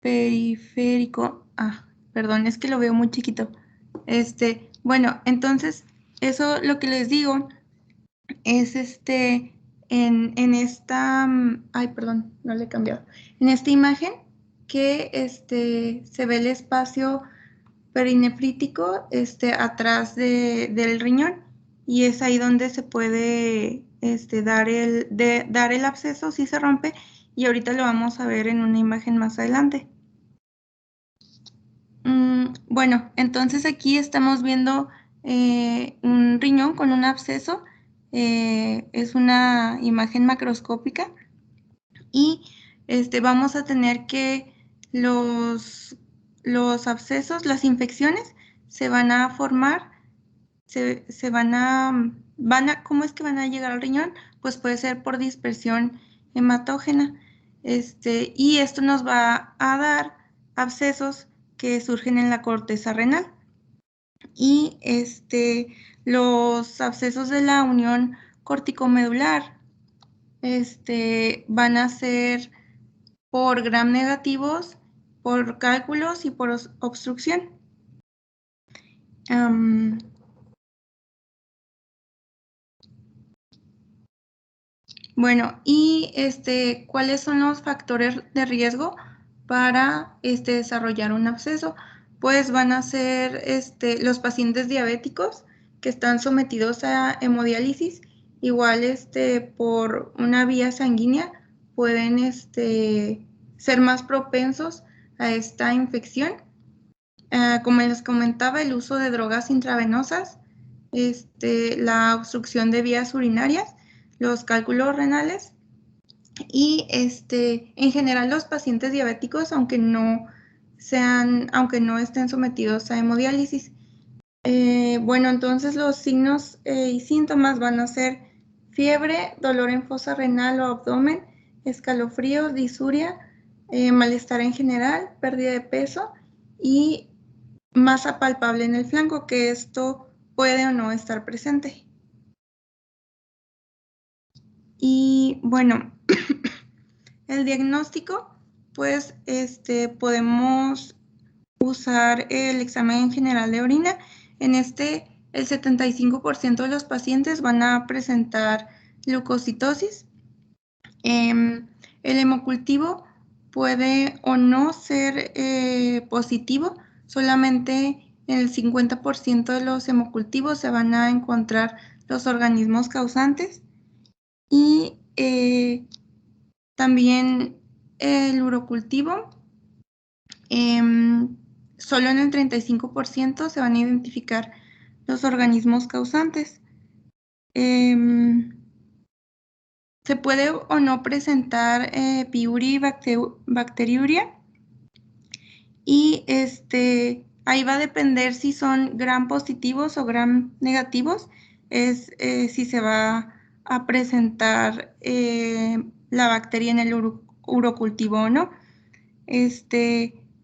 periférico. Ah, perdón, es que lo veo muy chiquito. Bueno, entonces, eso lo que les digo es en esta, ay, perdón, no le he cambiado. En esta imagen que se ve el espacio perinefrítico atrás del riñón, y es ahí donde se puede dar el absceso si se rompe, y ahorita lo vamos a ver en una imagen más adelante. Bueno, entonces aquí estamos viendo un riñón con un absceso. Es una imagen macroscópica, y vamos a tener que los abscesos, las infecciones, se van a formar, ¿cómo es que van a llegar al riñón? Pues puede ser por dispersión hematógena, y esto nos va a dar abscesos que surgen en la corteza renal. Y los abscesos de la unión corticomedular van a ser por gram negativos, por cálculos y por obstrucción. Bueno, y ¿cuáles son los factores de riesgo para desarrollar un absceso? Pues van a ser los pacientes diabéticos que están sometidos a hemodiálisis, igual por una vía sanguínea, pueden ser más propensos a esta infección. Como les comentaba, el uso de drogas intravenosas, la obstrucción de vías urinarias, los cálculos renales, y en general los pacientes diabéticos, aunque no estén sometidos a hemodiálisis. Bueno, entonces los signos y síntomas van a ser fiebre, dolor en fosa renal o abdomen, escalofríos, disuria, malestar en general, pérdida de peso y masa palpable en el flanco, que esto puede o no estar presente. Y bueno, el diagnóstico, pues podemos usar el examen general de orina. En el 75% de los pacientes van a presentar leucocitosis. El hemocultivo puede o no ser positivo, solamente en el 50% de los hemocultivos se van a encontrar los organismos causantes, y también el urocultivo, solo en el 35% se van a identificar los organismos causantes. Se puede o no presentar piuria y bacteriuria, y ahí va a depender si son gram positivos o gram negativos, si se va a presentar la bacteria en el urocultivo o no.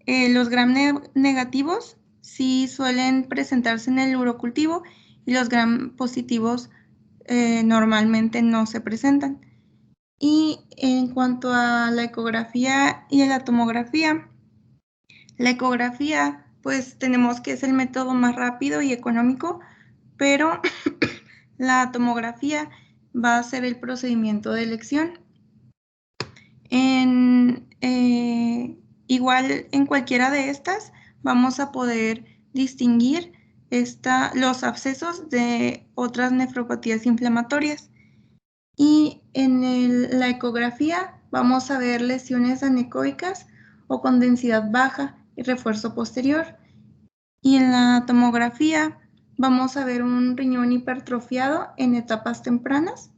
Los gram negativos sí suelen presentarse en el urocultivo, y los gram positivos normalmente no se presentan. Y en cuanto a la ecografía y a la tomografía, la ecografía, pues tenemos que es el método más rápido y económico, pero la tomografía va a ser el procedimiento de elección. Igual en cualquiera de estas vamos a poder distinguir los abscesos de otras nefropatías inflamatorias. Y en la ecografía vamos a ver lesiones anecoicas o con densidad baja y refuerzo posterior. Y en la tomografía vamos a ver un riñón hipertrofiado en etapas tempranas.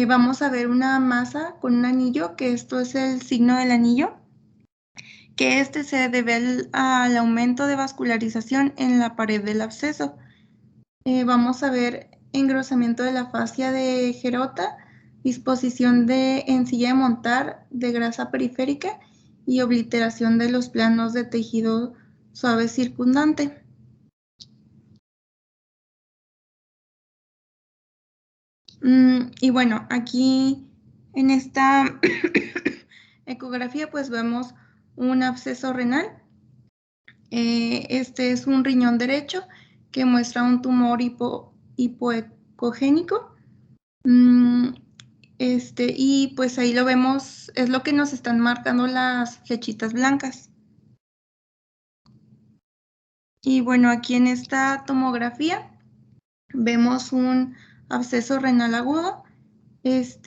Vamos a ver una masa con un anillo, que esto es el signo del anillo, que se debe al aumento de vascularización en la pared del absceso. Vamos a ver engrosamiento de la fascia de Gerota, disposición en silla de montar de grasa periférica y obliteración de los planos de tejido suave circundante. Y bueno, aquí en esta ecografía pues vemos un absceso renal. Este es un riñón derecho que muestra un tumor hipoecogénico. Y pues ahí lo vemos, es lo que nos están marcando las flechitas blancas. Y bueno, aquí en esta tomografía vemos un absceso renal agudo. Es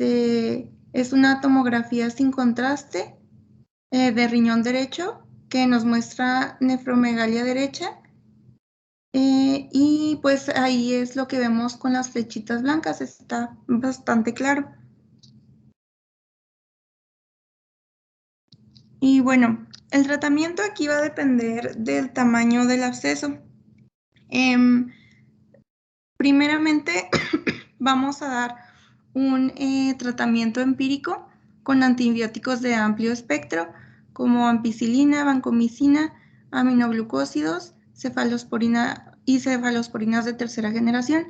una tomografía sin contraste de riñón derecho que nos muestra nefromegalia derecha. Y pues ahí es lo que vemos con las flechitas blancas, está bastante claro. Y bueno, el tratamiento aquí va a depender del tamaño del absceso. Primeramente, vamos a dar un tratamiento empírico con antibióticos de amplio espectro, como ampicilina, vancomicina, aminoglucósidos, cefalosporina y cefalosporinas de tercera generación.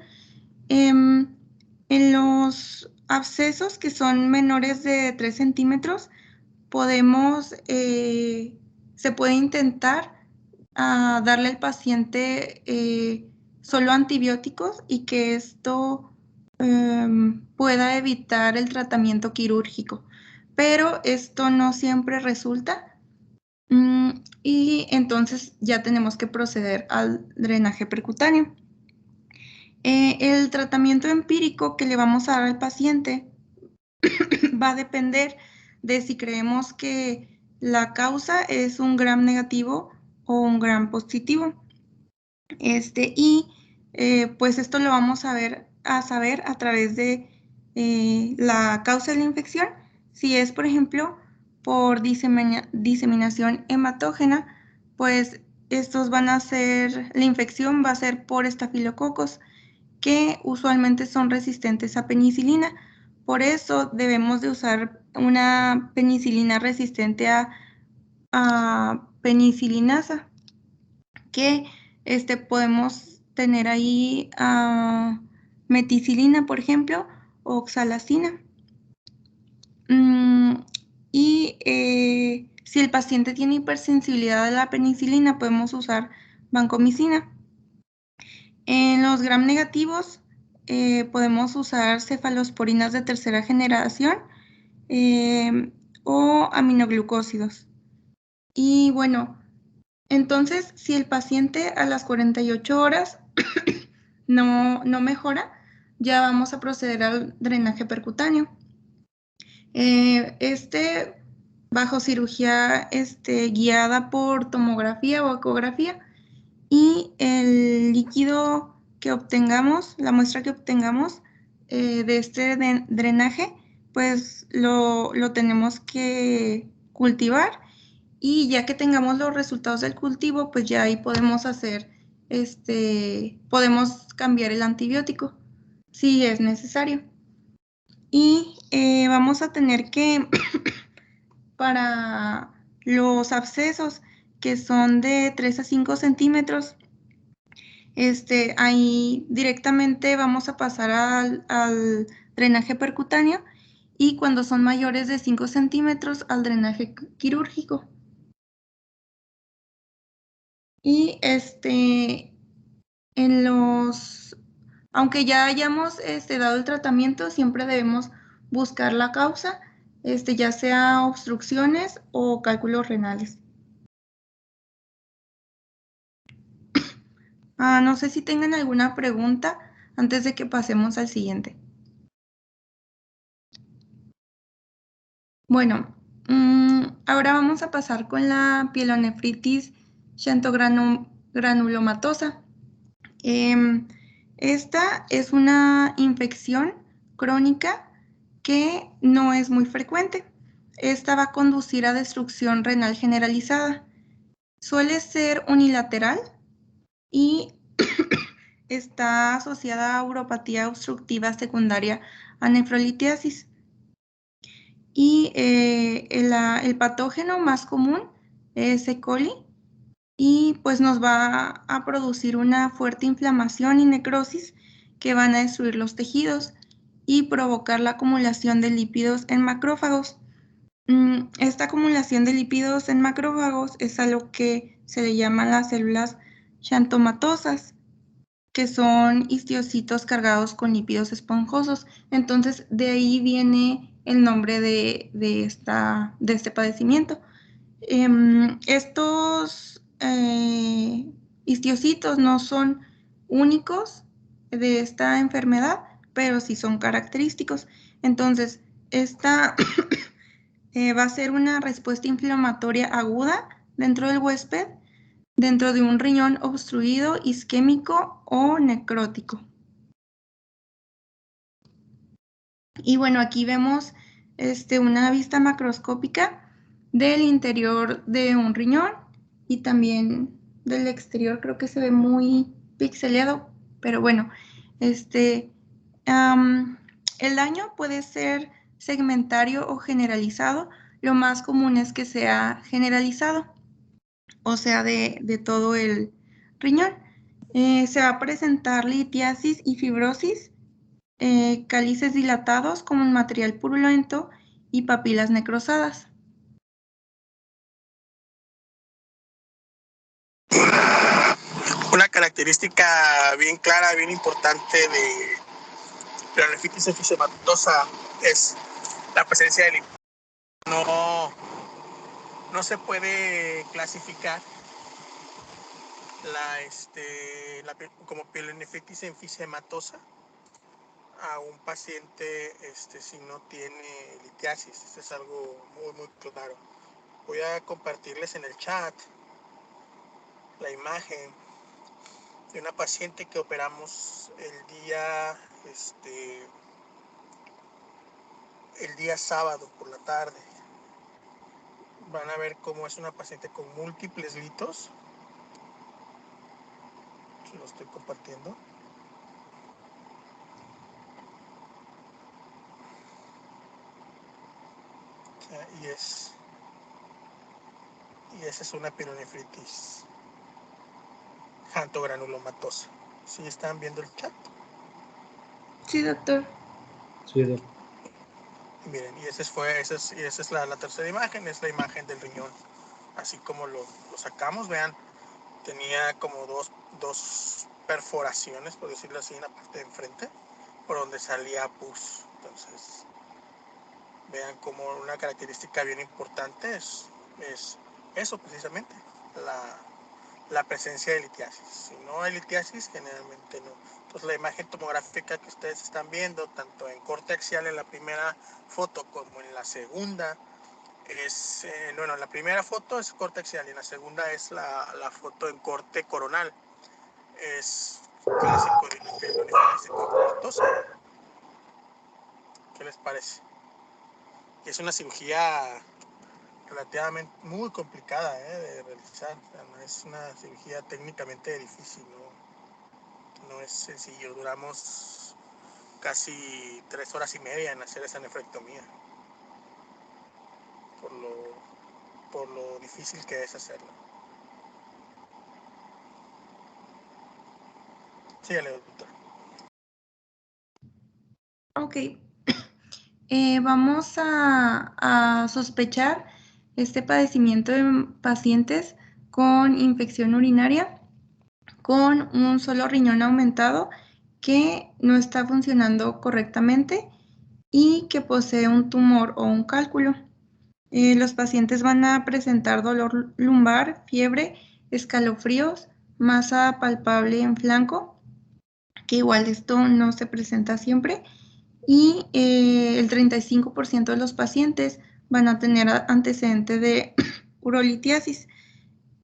En los abscesos que son menores de 3 centímetros, se puede intentar darle al paciente solo antibióticos, y que esto pueda evitar el tratamiento quirúrgico, pero esto no siempre resulta, y entonces ya tenemos que proceder al drenaje percutáneo. El tratamiento empírico que le vamos a dar al paciente va a depender de si creemos que la causa es un gram negativo o un gram positivo. Pues esto lo vamos a saber a través de la causa de la infección. Si es, por ejemplo, por diseminación hematógena, pues la infección va a ser por estafilococos, que usualmente son resistentes a penicilina. Por eso debemos de usar una penicilina resistente a penicilinasa, que podemos tener ahí meticilina, por ejemplo, o oxalacina. Si el paciente tiene hipersensibilidad a la penicilina, podemos usar vancomicina. En los gram negativos podemos usar cefalosporinas de tercera generación o aminoglucósidos. Y bueno, entonces si el paciente a las 48 horas no mejora, ya vamos a proceder al drenaje percutáneo. bajo cirugía guiada por tomografía o ecografía, y el líquido que obtengamos, la muestra que obtengamos de este drenaje, pues lo tenemos que cultivar, y ya que tengamos los resultados del cultivo, pues ya ahí podemos hacer, podemos cambiar el antibiótico si es necesario. Y vamos a tener que, para los abscesos que son de 3 a 5 centímetros, ahí directamente vamos a pasar al drenaje percutáneo, y cuando son mayores de 5 centímetros al drenaje quirúrgico. Y aunque ya hayamos dado el tratamiento, siempre debemos buscar la causa, ya sea obstrucciones o cálculos renales. No sé si tengan alguna pregunta antes de que pasemos al siguiente. Bueno, ahora vamos a pasar con la pielonefritis xantogranulomatosa. Esta es una infección crónica que no es muy frecuente. Esta va a conducir a destrucción renal generalizada. Suele ser unilateral y está asociada a uropatía obstructiva secundaria a nefrolitiasis. Y el patógeno más común es E. coli, y pues nos va a producir una fuerte inflamación y necrosis que van a destruir los tejidos y provocar la acumulación de lípidos en macrófagos. Esta acumulación de lípidos en macrófagos es a lo que se le llaman las células xantomatosas, que son histocitos cargados con lípidos esponjosos. Entonces, de ahí viene el nombre de este padecimiento. Estos histocitos no son únicos de esta enfermedad, pero sí son característicos. Entonces, esta va a ser una respuesta inflamatoria aguda dentro del huésped, dentro de un riñón obstruido, isquémico o necrótico. Y bueno, aquí vemos una vista macroscópica del interior de un riñón y también del exterior. Creo que se ve muy pixeleado, pero bueno, el daño puede ser segmentario o generalizado. Lo más común es que sea generalizado, o sea, de todo el riñón. Se va a presentar litiasis y fibrosis, cálices dilatados como un material purulento y papilas necrosadas. Una característica bien clara, bien importante de pielonefritis enfisемatosa es la presencia de lípidos. No se puede clasificar como pielonefritis enfisемatosa a un paciente si no tiene litiasis. Esto es algo muy, muy claro. Voy a compartirles en el chat la imagen de una paciente que operamos el día sábado por la tarde. Van a ver cómo es una paciente con múltiples litos. Lo estoy compartiendo. Y esa es una pielonefritis xantogranulomatosa. ¿Sí están viendo el chat? Sí, doctor. Sí, doctor. Miren, y esa es la tercera imagen, es la imagen del riñón. Así como lo sacamos, vean, tenía como dos perforaciones, por decirlo así, en la parte de enfrente, por donde salía pus. Entonces, vean como una característica bien importante es eso precisamente, la presencia de litiasis. Si no hay litiasis, generalmente no. Entonces la imagen tomográfica que ustedes están viendo, tanto en corte axial en la primera foto como en la segunda, es, bueno, la primera foto es corte axial y la segunda es la foto en corte coronal. Es clásico de uniformes cortos. ¿Qué les parece? Y es una cirugía relativamente muy complicada de realizar. O sea, no es una cirugía técnicamente difícil, no es sencillo. Duramos casi 3 horas y media en hacer esa nefrectomía. Por lo difícil que es hacerlo. Sígale, doctor. Ok. Vamos a sospechar este padecimiento en pacientes con infección urinaria, con un solo riñón aumentado que no está funcionando correctamente y que posee un tumor o un cálculo. Los pacientes van a presentar dolor lumbar, fiebre, escalofríos, masa palpable en flanco, que igual esto no se presenta siempre, y el 35% de los pacientes van a tener antecedente de urolitiasis.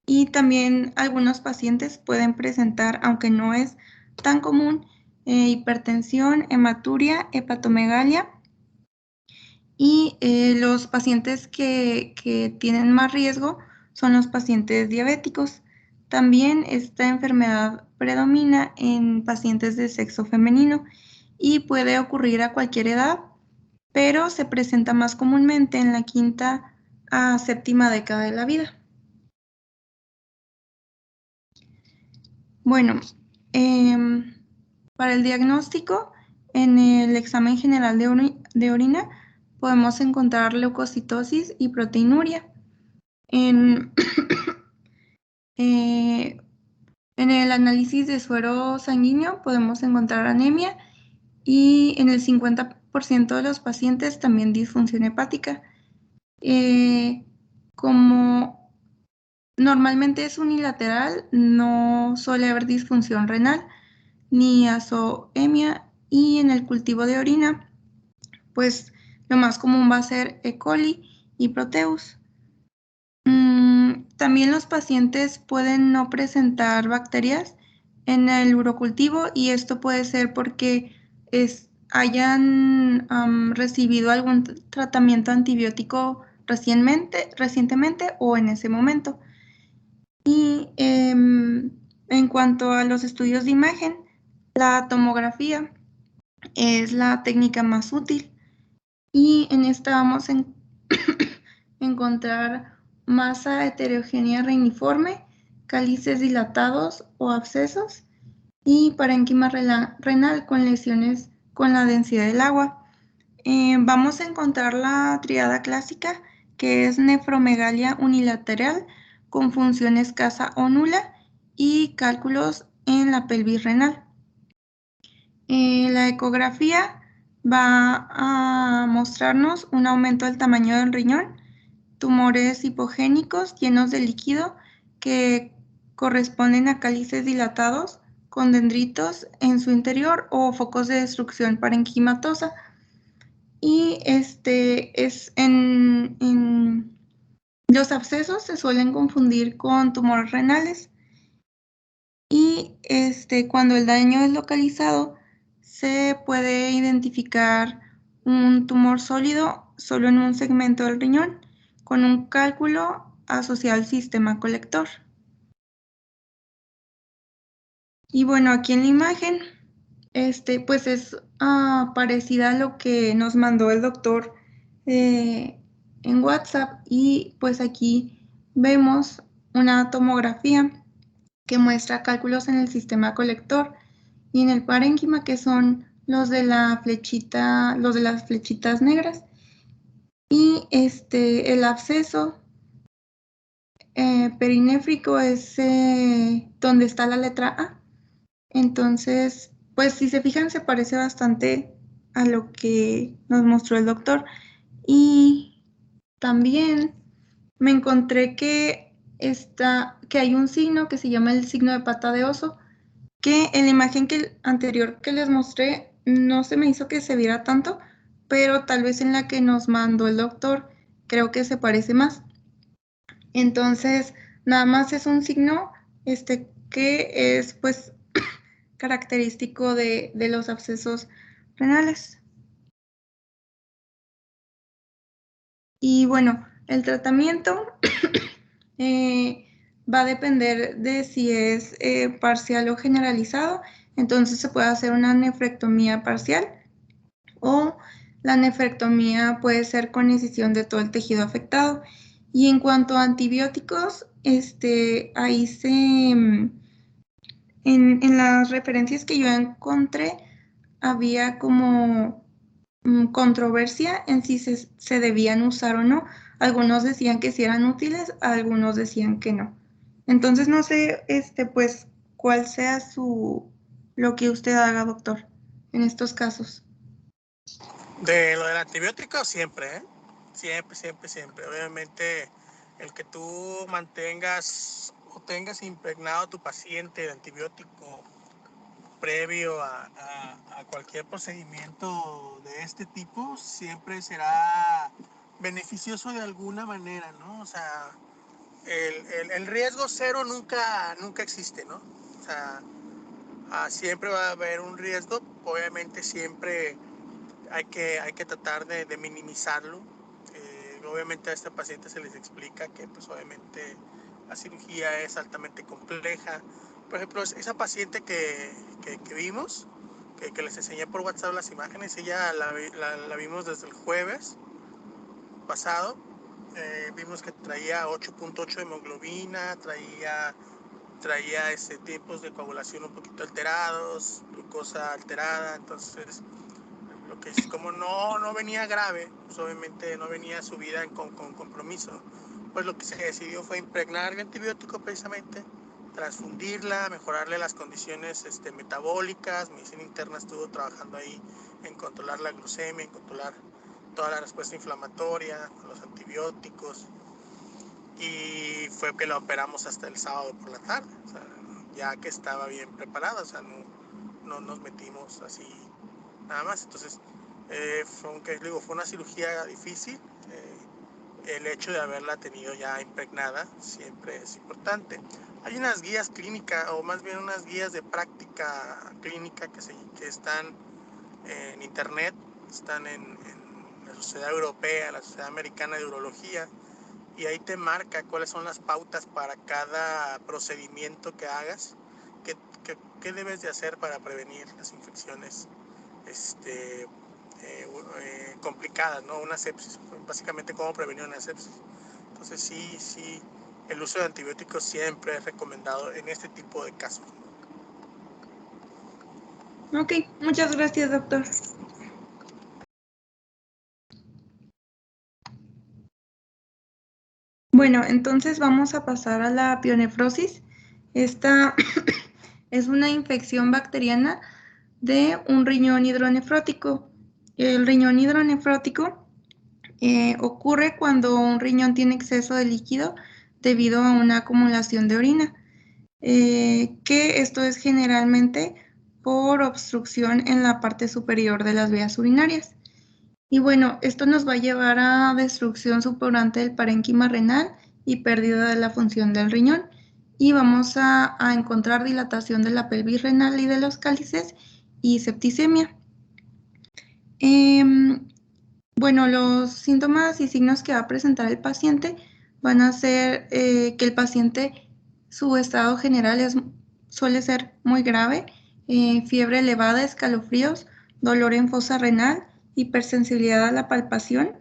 Y también algunos pacientes pueden presentar, aunque no es tan común, hipertensión, hematuria, hepatomegalia. Y los pacientes que tienen más riesgo son los pacientes diabéticos. También esta enfermedad predomina en pacientes de sexo femenino y puede ocurrir a cualquier edad, pero se presenta más comúnmente en la 5ª a 7ª década de la vida. Bueno, para el diagnóstico, en el examen general de orina podemos encontrar leucocitosis y proteinuria. En el análisis de suero sanguíneo podemos encontrar anemia y en el 50% de los pacientes también disfunción hepática. Como normalmente es unilateral, no suele haber disfunción renal ni azoemia, y en el cultivo de orina, pues lo más común va a ser E. coli y Proteus. También los pacientes pueden no presentar bacterias en el urocultivo y esto puede ser porque hayan recibido algún tratamiento antibiótico recientemente o en ese momento. Y en cuanto a los estudios de imagen, la tomografía es la técnica más útil y en esta vamos a encontrar masa heterogénea reiniforme, cálices dilatados o abscesos y parénquima renal con lesiones con la densidad del agua. Vamos a encontrar la triada clásica, que es nefromegalia unilateral con función escasa o nula y cálculos en la pelvis renal. La ecografía va a mostrarnos un aumento del tamaño del riñón, tumores hipogénicos llenos de líquido que corresponden a cálices dilatados con dendritos en su interior o focos de destrucción parenquimatosa. Y los abscesos se suelen confundir con tumores renales. Y cuando el daño es localizado, se puede identificar un tumor sólido solo en un segmento del riñón, con un cálculo asociado al sistema colector. Y bueno, aquí en la imagen, pues es parecida a lo que nos mandó el doctor en WhatsApp, y pues aquí vemos una tomografía que muestra cálculos en el sistema colector y en el parénquima, que son los de las flechitas negras, y el absceso perinéfrico es donde está la letra A. Entonces, pues si se fijan, se parece bastante a lo que nos mostró el doctor. Y también me encontré que hay un signo que se llama el signo de pata de oso, que en la imagen anterior que les mostré no se me hizo que se viera tanto, pero tal vez en la que nos mandó el doctor, creo que se parece más. Entonces, nada más es un signo que es pues característico de los abscesos renales. Y bueno, el tratamiento va a depender de si es parcial o generalizado. Entonces se puede hacer una nefrectomía parcial o la nefrectomía puede ser con incisión de todo el tejido afectado. Y en cuanto a antibióticos, ahí en las referencias que yo encontré había como controversia en si se debían usar o no. Algunos decían que sí eran útiles, algunos decían que no. Entonces no sé, pues, cuál sea lo que usted haga, doctor, en estos casos. De lo del antibiótico, siempre, ¿eh? Siempre, siempre, siempre. Obviamente, el que tú mantengas o tengas impregnado a tu paciente de antibiótico previo a cualquier procedimiento de este tipo, siempre será beneficioso de alguna manera, ¿no? O sea, el riesgo cero nunca existe, ¿no? O sea, siempre va a haber un riesgo, obviamente siempre hay que tratar de minimizarlo. Obviamente a este paciente se les explica que pues obviamente la cirugía es altamente compleja. Por ejemplo, esa paciente que vimos, que les enseñé por WhatsApp las imágenes, ella la vimos desde el jueves pasado. Vimos que traía 8.8 de hemoglobina, traía tipos de coagulación un poquito alterados, glucosa alterada. Entonces, lo que es, como no venía grave, pues obviamente no venía subida con compromiso, pues lo que se decidió fue impregnar el antibiótico precisamente, transfundirla, mejorarle las condiciones metabólicas. Medicina interna estuvo trabajando ahí en controlar la glucemia, en controlar toda la respuesta inflamatoria, los antibióticos, y fue que la operamos hasta el sábado por la tarde, o sea, ya que estaba bien preparada, o sea, no nos metimos así nada más. Entonces, fue una cirugía difícil. El hecho de haberla tenido ya impregnada siempre es importante. Hay unas guías clínicas, o más bien unas guías de práctica clínica que están en internet, están en la Sociedad Europea, la Sociedad Americana de Urología, y ahí te marca cuáles son las pautas para cada procedimiento que hagas, qué debes de hacer para prevenir las infecciones complicadas, ¿no? Una sepsis, básicamente cómo prevenir una sepsis. Entonces sí, el uso de antibióticos siempre es recomendado en este tipo de casos. Ok, muchas gracias, doctor. Bueno, entonces vamos a pasar a la pionefrosis. Esta es una infección bacteriana de un riñón hidronefrótico. El riñón hidronefrótico ocurre cuando un riñón tiene exceso de líquido debido a una acumulación de orina, que esto es generalmente por obstrucción en la parte superior de las vías urinarias. Y bueno, esto nos va a llevar a destrucción supurante del parénquima renal y pérdida de la función del riñón. Y vamos a encontrar dilatación de la pelvis renal y de los cálices y septicemia. Bueno, los síntomas y signos que va a presentar el paciente van a ser que el paciente, su estado general suele ser muy grave, fiebre elevada, escalofríos, dolor en fosa renal, hipersensibilidad a la palpación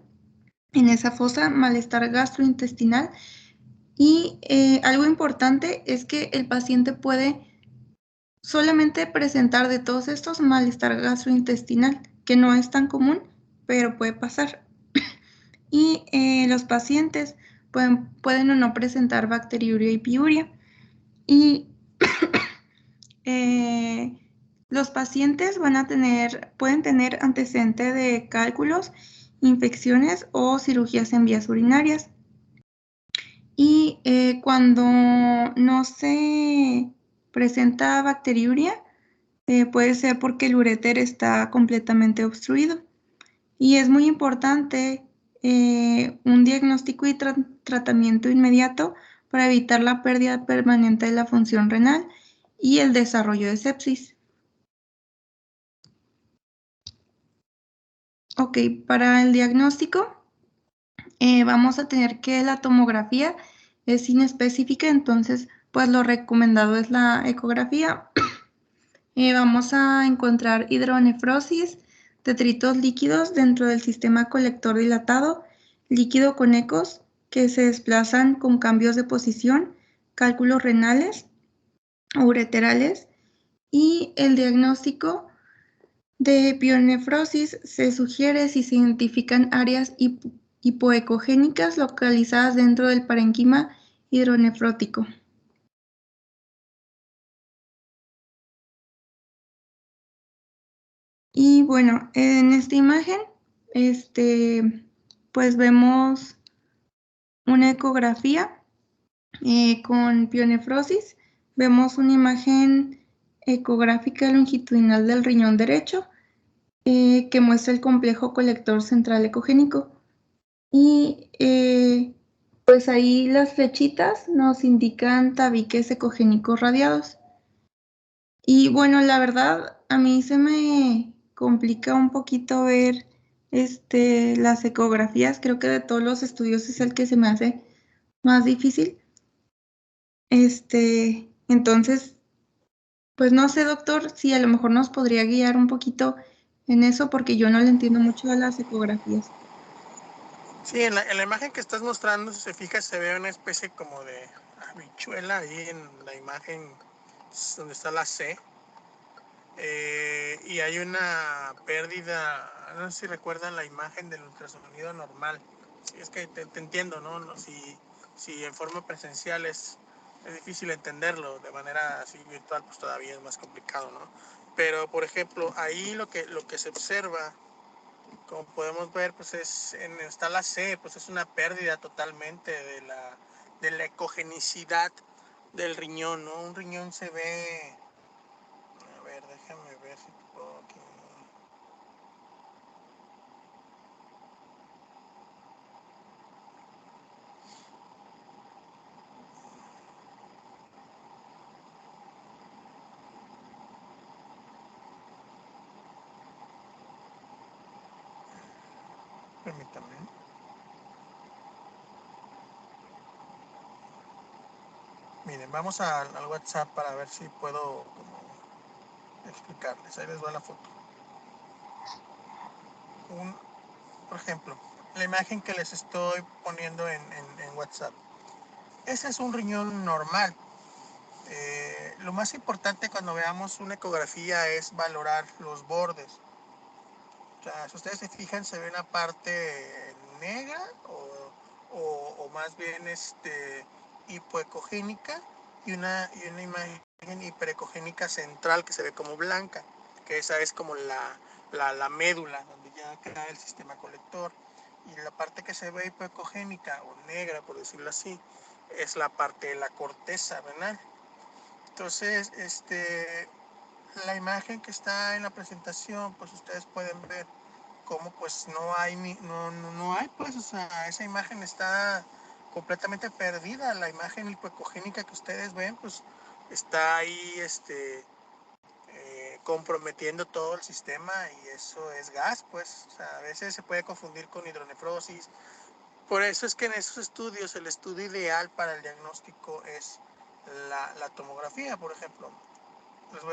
en esa fosa, malestar gastrointestinal, y algo importante es que el paciente puede solamente presentar de todos estos malestar gastrointestinal, que no es tan común, pero puede pasar. Y los pacientes pueden o no presentar bacteriuria y piuria. Y los pacientes pueden tener antecedente de cálculos, infecciones o cirugías en vías urinarias. Y cuando no se presenta bacteriuria, puede ser porque el uréter está completamente obstruido. Y es muy importante un diagnóstico y tratamiento inmediato para evitar la pérdida permanente de la función renal y el desarrollo de sepsis. Ok, para el diagnóstico vamos a tener que la tomografía es inespecífica, entonces pues lo recomendado es la ecografía. Vamos a encontrar hidronefrosis, detritos líquidos dentro del sistema colector dilatado, líquido con ecos que se desplazan con cambios de posición, cálculos renales, ureterales, y el diagnóstico de pionefrosis se sugiere si se identifican áreas hipoecogénicas localizadas dentro del parénquima hidronefrótico. Y bueno, en esta imagen, pues vemos una ecografía con pionefrosis. Vemos una imagen ecográfica longitudinal del riñón derecho que muestra el complejo colector central ecogénico. Y pues ahí las flechitas nos indican tabiques ecogénicos radiados. Y bueno, la verdad, a mí se me complica un poquito ver las ecografías. Creo que de todos los estudios es el que se me hace más difícil. Entonces, pues no sé, doctor, si a lo mejor nos podría guiar un poquito en eso, porque yo no le entiendo mucho a las ecografías. Sí, en la imagen que estás mostrando, si se fija, se ve una especie como de habichuela ahí en la imagen donde está la C. Y hay una pérdida, no sé si recuerdan la imagen del ultrasonido normal. Es que te entiendo, ¿no? Si en forma presencial es difícil entenderlo, de manera así virtual pues todavía es más complicado, ¿no? Pero por ejemplo, ahí lo que se observa, como podemos ver, pues está la C, pues es una pérdida totalmente de la ecogenicidad del riñón, ¿no? Un riñón se ve, a ver, déjame ver si puedo aquí. Permítame. Miren, vamos al WhatsApp para ver si puedo explicarles. Ahí les va la foto. Por ejemplo, la imagen que les estoy poniendo en WhatsApp. Ese es un riñón normal. Lo más importante cuando veamos una ecografía es valorar los bordes. O sea, si ustedes se fijan, se ve una parte negra o más bien hipoecogénica y una imagen hiperecogénica central que se ve como blanca, que esa es como la médula, donde ya queda el sistema colector. Y la parte que se ve hipoecogénica o negra, por decirlo así, es la parte de la corteza renal. Entonces, la imagen que está en la presentación, pues ustedes pueden ver cómo pues no hay pues, o sea, esa imagen está completamente perdida. La imagen hipoecogénica que ustedes ven, pues está ahí comprometiendo todo el sistema y eso es gas, pues, o sea, a veces se puede confundir con hidronefrosis. Por eso es que en esos estudios el estudio ideal para el diagnóstico es la tomografía, por ejemplo. Les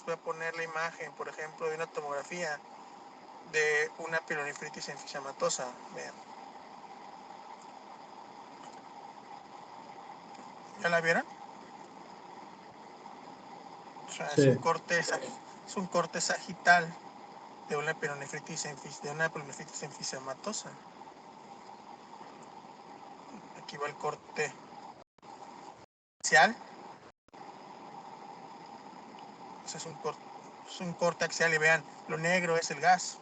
voy a poner la imagen, por ejemplo, de una tomografía de una pielonefritis enfisematosa. Vean. ¿Ya la vieron? O sea, Sí. es un corte sagital de una pielonefritis enfisematosa. Aquí va el corte axial. Es un corte axial y vean, lo negro es el gas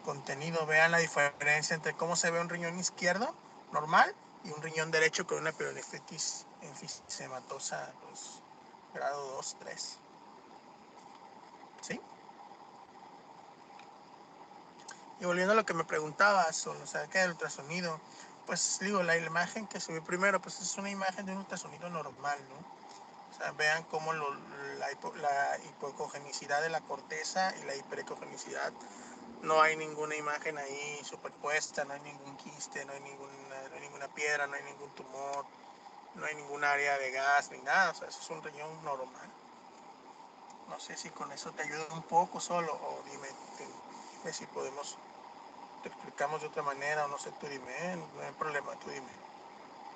contenido. Vean la diferencia entre cómo se ve un riñón izquierdo normal y un riñón derecho con una pielonefritis enfisematosa, pues, grado 2, 3. ¿Sí? Y volviendo a lo que me preguntabas, o sea, que el ultrasonido, pues digo, la imagen que subí primero, pues es una imagen de un ultrasonido normal, ¿no? O sea, vean cómo la hipocogenicidad de la corteza y la hiperecogenicidad, no hay ninguna imagen ahí superpuesta, no hay ningún quiste, no hay ninguna piedra, no hay ningún tumor, no hay ningún área de gas ni nada, o sea, eso es un riñón normal. No sé si con eso te ayuda un poco solo, o dime si podemos, te explicamos de otra manera, o no sé, tú dime, no hay problema, tú dime.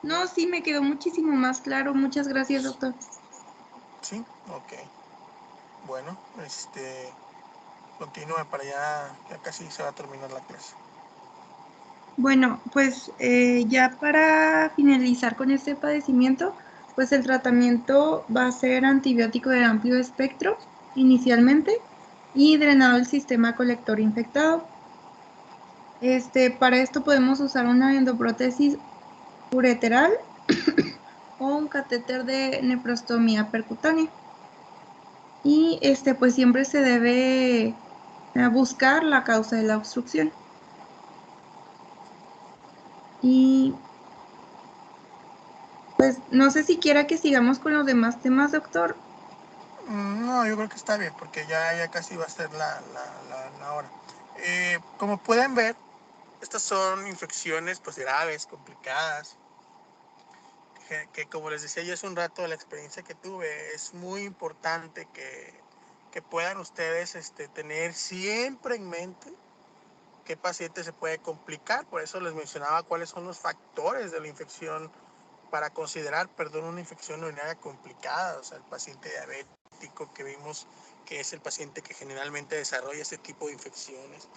No, sí, me quedó muchísimo más claro. Muchas gracias, doctor. Sí, ok. Bueno, continúe para allá, ya casi se va a terminar la clase. Bueno, pues ya para finalizar con este padecimiento, pues el tratamiento va a ser antibiótico de amplio espectro inicialmente y drenado el sistema colector infectado. Para esto podemos usar una endoprótesis ureteral o un catéter de nefrostomía percutánea. Y pues siempre se debe buscar la causa de la obstrucción. Y pues no sé si quiera que sigamos con los demás temas, doctor. No, yo creo que está bien, porque ya casi va a ser la hora. Como pueden ver, estas son infecciones pues graves, complicadas, que como les decía yo hace un rato de la experiencia que tuve, es muy importante que puedan ustedes tener siempre en mente qué paciente se puede complicar. Por eso les mencionaba cuáles son los factores de la infección para considerar, una infección urinaria complicada. O sea, el paciente diabético que vimos que es el paciente que generalmente desarrolla este tipo de infecciones.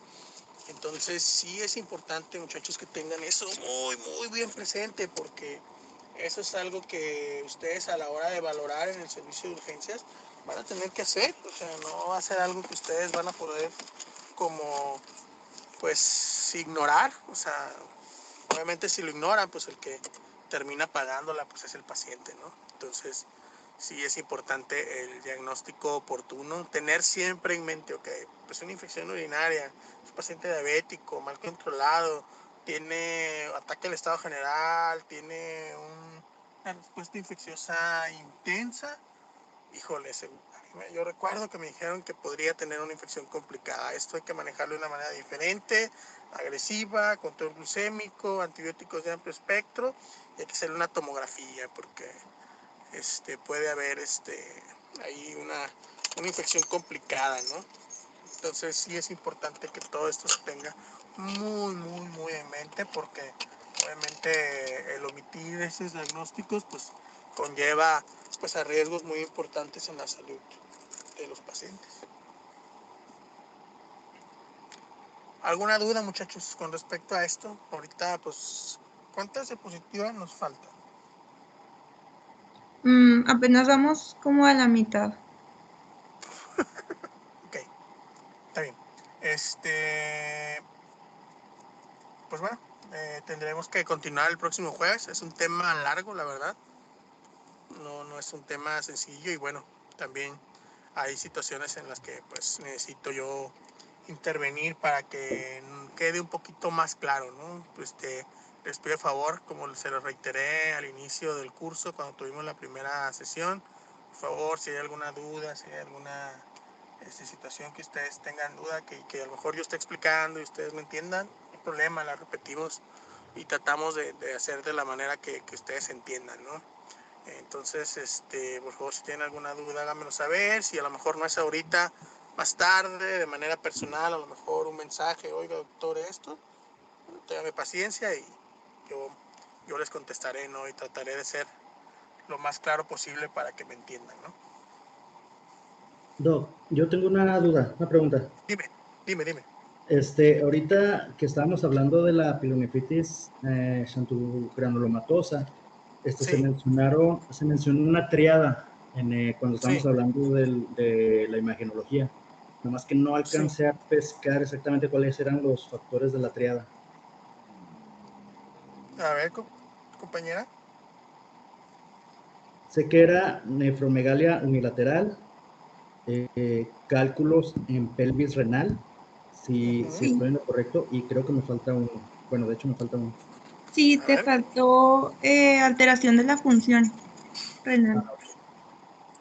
Entonces sí es importante, muchachos, que tengan eso muy bien presente, porque eso es algo que ustedes a la hora de valorar en el servicio de urgencias van a tener que hacer. O sea, no va a ser algo que ustedes van a poder como pues ignorar. O sea, obviamente si lo ignoran, pues el que termina pagándola pues es el paciente, ¿no? Entonces sí es importante el diagnóstico oportuno, tener siempre en mente, ok, pues una infección urinaria, es un paciente diabético, mal controlado, tiene ataque al estado general, tiene una respuesta infecciosa intensa. Híjole, yo recuerdo que me dijeron que podría tener una infección complicada. Esto hay que manejarlo de una manera diferente, agresiva, control glucémico, antibióticos de amplio espectro, y hay que hacerle una tomografía porque puede haber ahí una infección complicada, ¿no? Entonces sí es importante que todo esto se tenga muy en mente, porque obviamente el omitir esos diagnósticos pues conlleva pues a riesgos muy importantes en la salud de los pacientes. ¿Alguna duda, muchachos, con respecto a esto? Ahorita pues, ¿cuántas diapositivas nos faltan? Apenas vamos como a la mitad. Ok, está bien. Pues bueno, tendremos que continuar el próximo jueves. Es un tema largo, la verdad. No es un tema sencillo, y bueno, también hay situaciones en las que pues necesito yo intervenir para que quede un poquito más claro, ¿no? Les pido favor, como se lo reiteré al inicio del curso cuando tuvimos la primera sesión, por favor, si hay alguna duda, si hay alguna situación que ustedes tengan duda, que a lo mejor yo esté explicando y ustedes me entiendan, no hay problema, la repetimos y tratamos de hacer de la manera que ustedes entiendan, ¿no? Entonces, por favor, si tienen alguna duda, háganmelo saber. Si a lo mejor no es ahorita, más tarde, de manera personal, a lo mejor un mensaje, oiga, doctor, esto, téngame paciencia y yo les contestaré, ¿no? Y trataré de ser lo más claro posible para que me entiendan, ¿no? Doc, yo tengo una duda, una pregunta. Dime. Ahorita que estábamos hablando de la pielonefritis xantogranulomatosa, Sí. se mencionó una triada cuando estábamos Sí. hablando de la imagenología. Nomás que no alcancé a pescar exactamente cuáles eran los factores de la triada. A ver, compañera. Sé que era nefromegalia unilateral, cálculos en pelvis renal, si Ujú. estoy en lo correcto, y creo que me falta uno. Bueno, de hecho me falta uno. Sí, A te ver. faltó alteración de la función renal.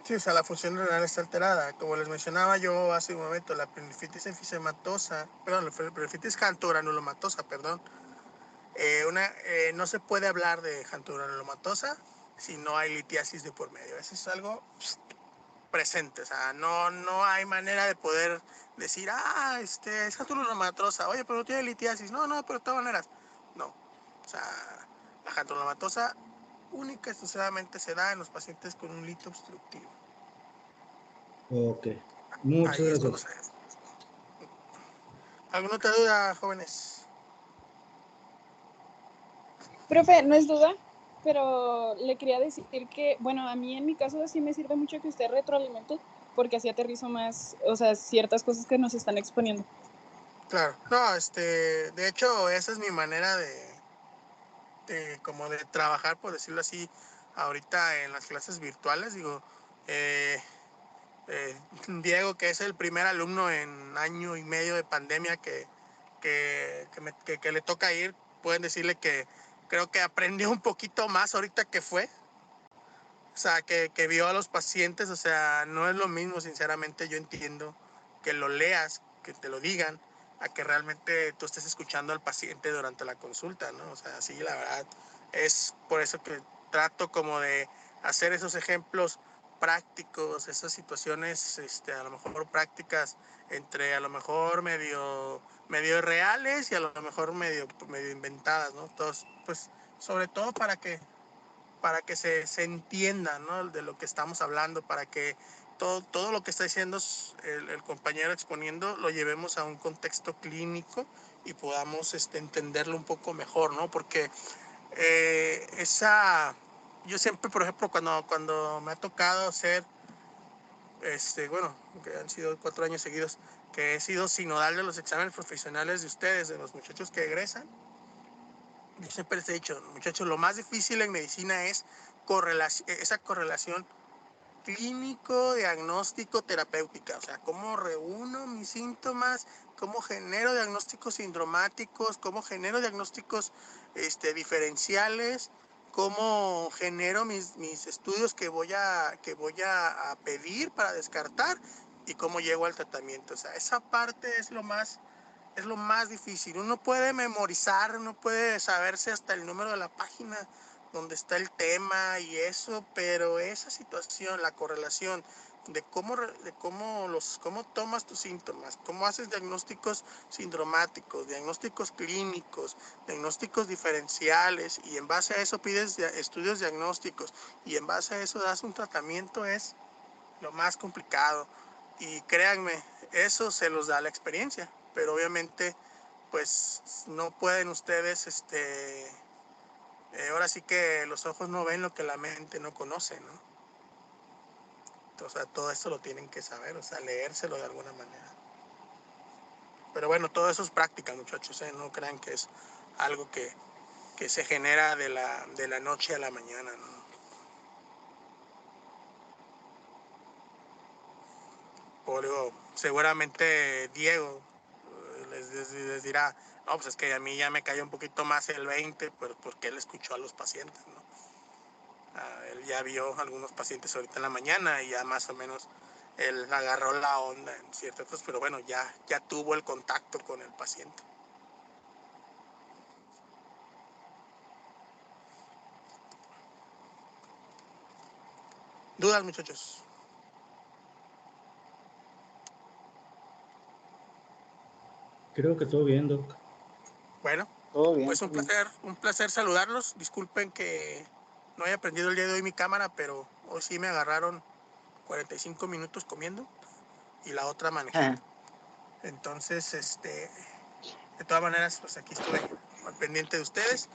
Sí, o sea, la función renal está alterada. Como les mencionaba yo hace un momento, la perinefitis enfisematosa, perdón, la perinefitis jantoranulomatosa, perdón, no se puede hablar de jantoranulomatosa si no hay litiasis de por medio. Eso es algo presente, o sea, no hay manera de poder decir, es jantoranulomatosa, oye, pero no tiene litiasis. No, pero de todas maneras, no. O sea, la jantoranulomatosa única y exclusivamente se da en los pacientes con un lito obstructivo. Ok, muchas Ahí es cuando gracias. ¿Alguna otra duda, jóvenes? Profe, no es duda, pero le quería decir que, bueno, a mí en mi caso sí me sirve mucho que usted retroalimente, porque así aterrizo más, o sea, ciertas cosas que nos están exponiendo. Claro, no, de hecho, esa es mi manera como de trabajar, por decirlo así, ahorita en las clases virtuales. Digo, Diego, que es el primer alumno en año y medio de pandemia que le toca ir, pueden decirle que creo que aprendió un poquito más ahorita que fue. O sea, que vio a los pacientes, o sea, no es lo mismo, sinceramente. Yo entiendo que lo leas, que te lo digan, a que realmente tú estés escuchando al paciente durante la consulta, ¿no? O sea, sí, la verdad, es por eso que trato como de hacer esos ejemplos prácticos, esas situaciones, a lo mejor prácticas, entre a lo mejor medio reales y a lo mejor medio inventadas, ¿no? Entonces, pues, sobre todo para que se entienda, ¿no?, de lo que estamos hablando, para que todo lo que está diciendo el compañero exponiendo lo llevemos a un contexto clínico y podamos entenderlo un poco mejor, ¿no? Porque yo siempre, por ejemplo, cuando me ha tocado hacer, bueno, que han sido 4 años seguidos, que he sido sinodal de los exámenes profesionales de ustedes, de los muchachos que egresan, yo siempre les he dicho, muchachos, lo más difícil en medicina es esa correlación clínico-diagnóstico-terapéutica. O sea, cómo reúno mis síntomas, cómo genero diagnósticos sindromáticos, cómo genero diagnósticos diferenciales, cómo genero mis estudios que voy a pedir para descartar y cómo llego al tratamiento. O sea, esa parte es lo más difícil. Uno puede memorizar, uno puede saberse hasta el número de la página donde está el tema y eso, pero esa situación, la correlación de cómo tomas tus síntomas, cómo haces diagnósticos sindromáticos, diagnósticos clínicos, diagnósticos diferenciales, y en base a eso pides estudios diagnósticos, y en base a eso das un tratamiento, es lo más complicado. Y créanme, eso se los da la experiencia, pero obviamente pues no pueden ustedes, ahora sí que los ojos no ven lo que la mente no conoce, ¿no? O sea, todo esto lo tienen que saber, o sea, leérselo de alguna manera. Pero bueno, todo eso es práctica, muchachos, no crean que es algo que se genera de la noche a la mañana, ¿no? Seguramente Diego les dirá, no, pues es que a mí ya me cayó un poquito más el 20, pero porque él escuchó a los pacientes, ¿no? Él ya vio algunos pacientes ahorita en la mañana y ya más o menos él agarró la onda en ciertas cosas, pero bueno, ya tuvo el contacto con el paciente. ¿Dudas, muchachos? Creo que todo bien, Doc. Bueno, Todo bien. pues un placer saludarlos. Disculpen que no haya prendido el día de hoy mi cámara, pero hoy sí me agarraron 45 minutos comiendo y la otra manejando. Entonces, de todas maneras, pues aquí estuve al pendiente de ustedes.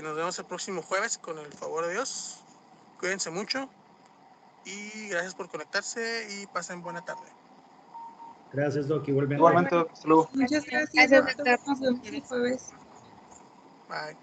Nos vemos el próximo jueves, con el favor de Dios. Cuídense mucho y gracias por conectarse y pasen buena tarde. Gracias, Doc, igualmente. Igualmente, hasta luego. Muchas gracias, Gracias, doctor. doctor. Nos vemos el jueves. Bye.